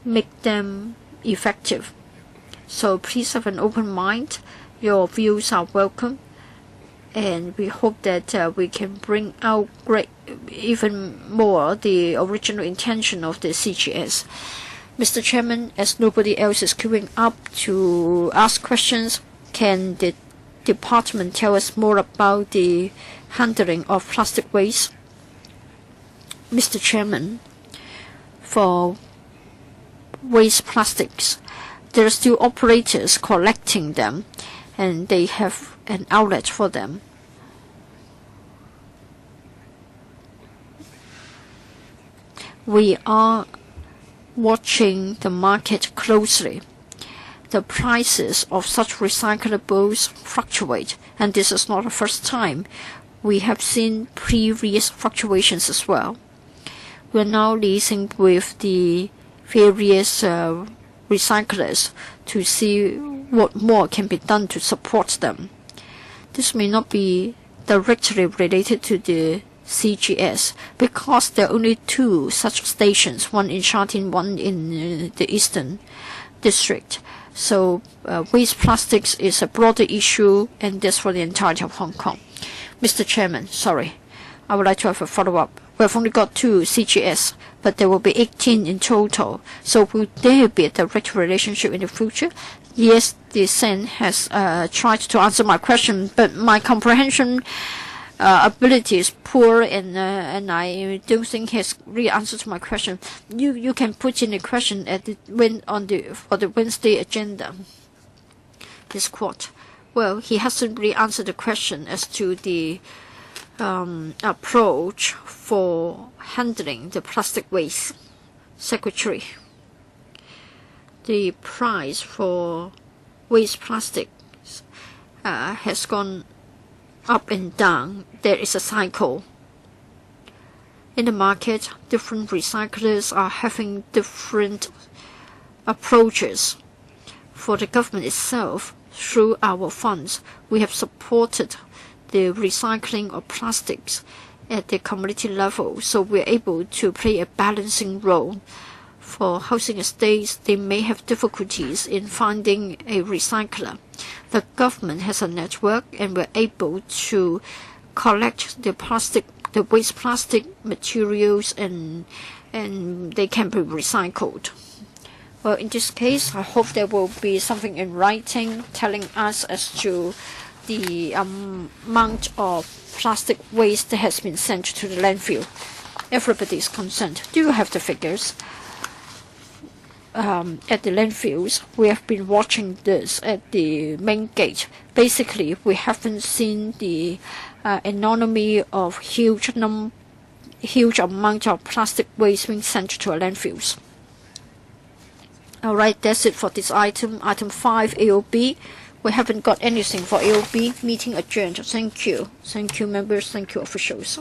make them effective. So please have an open mind. Your views are welcome. And we hope that we can bring out even more the original intention of the CGS. Mr. Chairman, as nobody else is queuing up to ask questions, can the department tell us more about the handling of plastic waste? Mr. Chairman, for waste plastics, there are still operators collecting them, and they have an outlet for them. We are watching the market closely. The prices of such recyclables fluctuate, and this is not the first time. We have seen previous fluctuations as well. We are now liaising with the various recyclers to see what more can be done to support them. This may not be directly related to the CGS because there are only 2 such stations, one in Sha Tin, one in the Eastern District. So waste plastics is a broader issue, and that's for the entirety of Hong Kong. Mr. Chairman, sorry, I would like to have a follow-up. We've only got 2 CGS, but there will be 18 in total. So will there be a direct relationship in the future? Yes, the Sen has tried to answer my question, but my comprehension ability is poor, and I don't think he has really answered my question. You can put in a question at for the Wednesday agenda. This quote. Well, he hasn't really answered the question as to the approach for handling the plastic waste. Secretary, the price for waste plastics has gone up and down. There is a cycle. In the market, different recyclers are having different approaches. For the government itself, through our funds, we have supported the recycling of plastics at the community level, so we're able to play a balancing role. For housing estates, they may have difficulties in finding a recycler. The government has a network, and we're able to collect the waste plastic materials, and they can be recycled. Well, in this case, I hope there will be something in writing telling us as to the amount of plastic waste that has been sent to the landfill. Everybody is concerned. Do you have the figures? At the landfills, we have been watching this at the main gate. Basically, we haven't seen the economy of huge amount of plastic waste being sent to our landfills. All right, that's it for this item. Item 5, AOB. We haven't got anything for AOB. Meeting adjourned. Thank you. Thank you, members. Thank you, officials.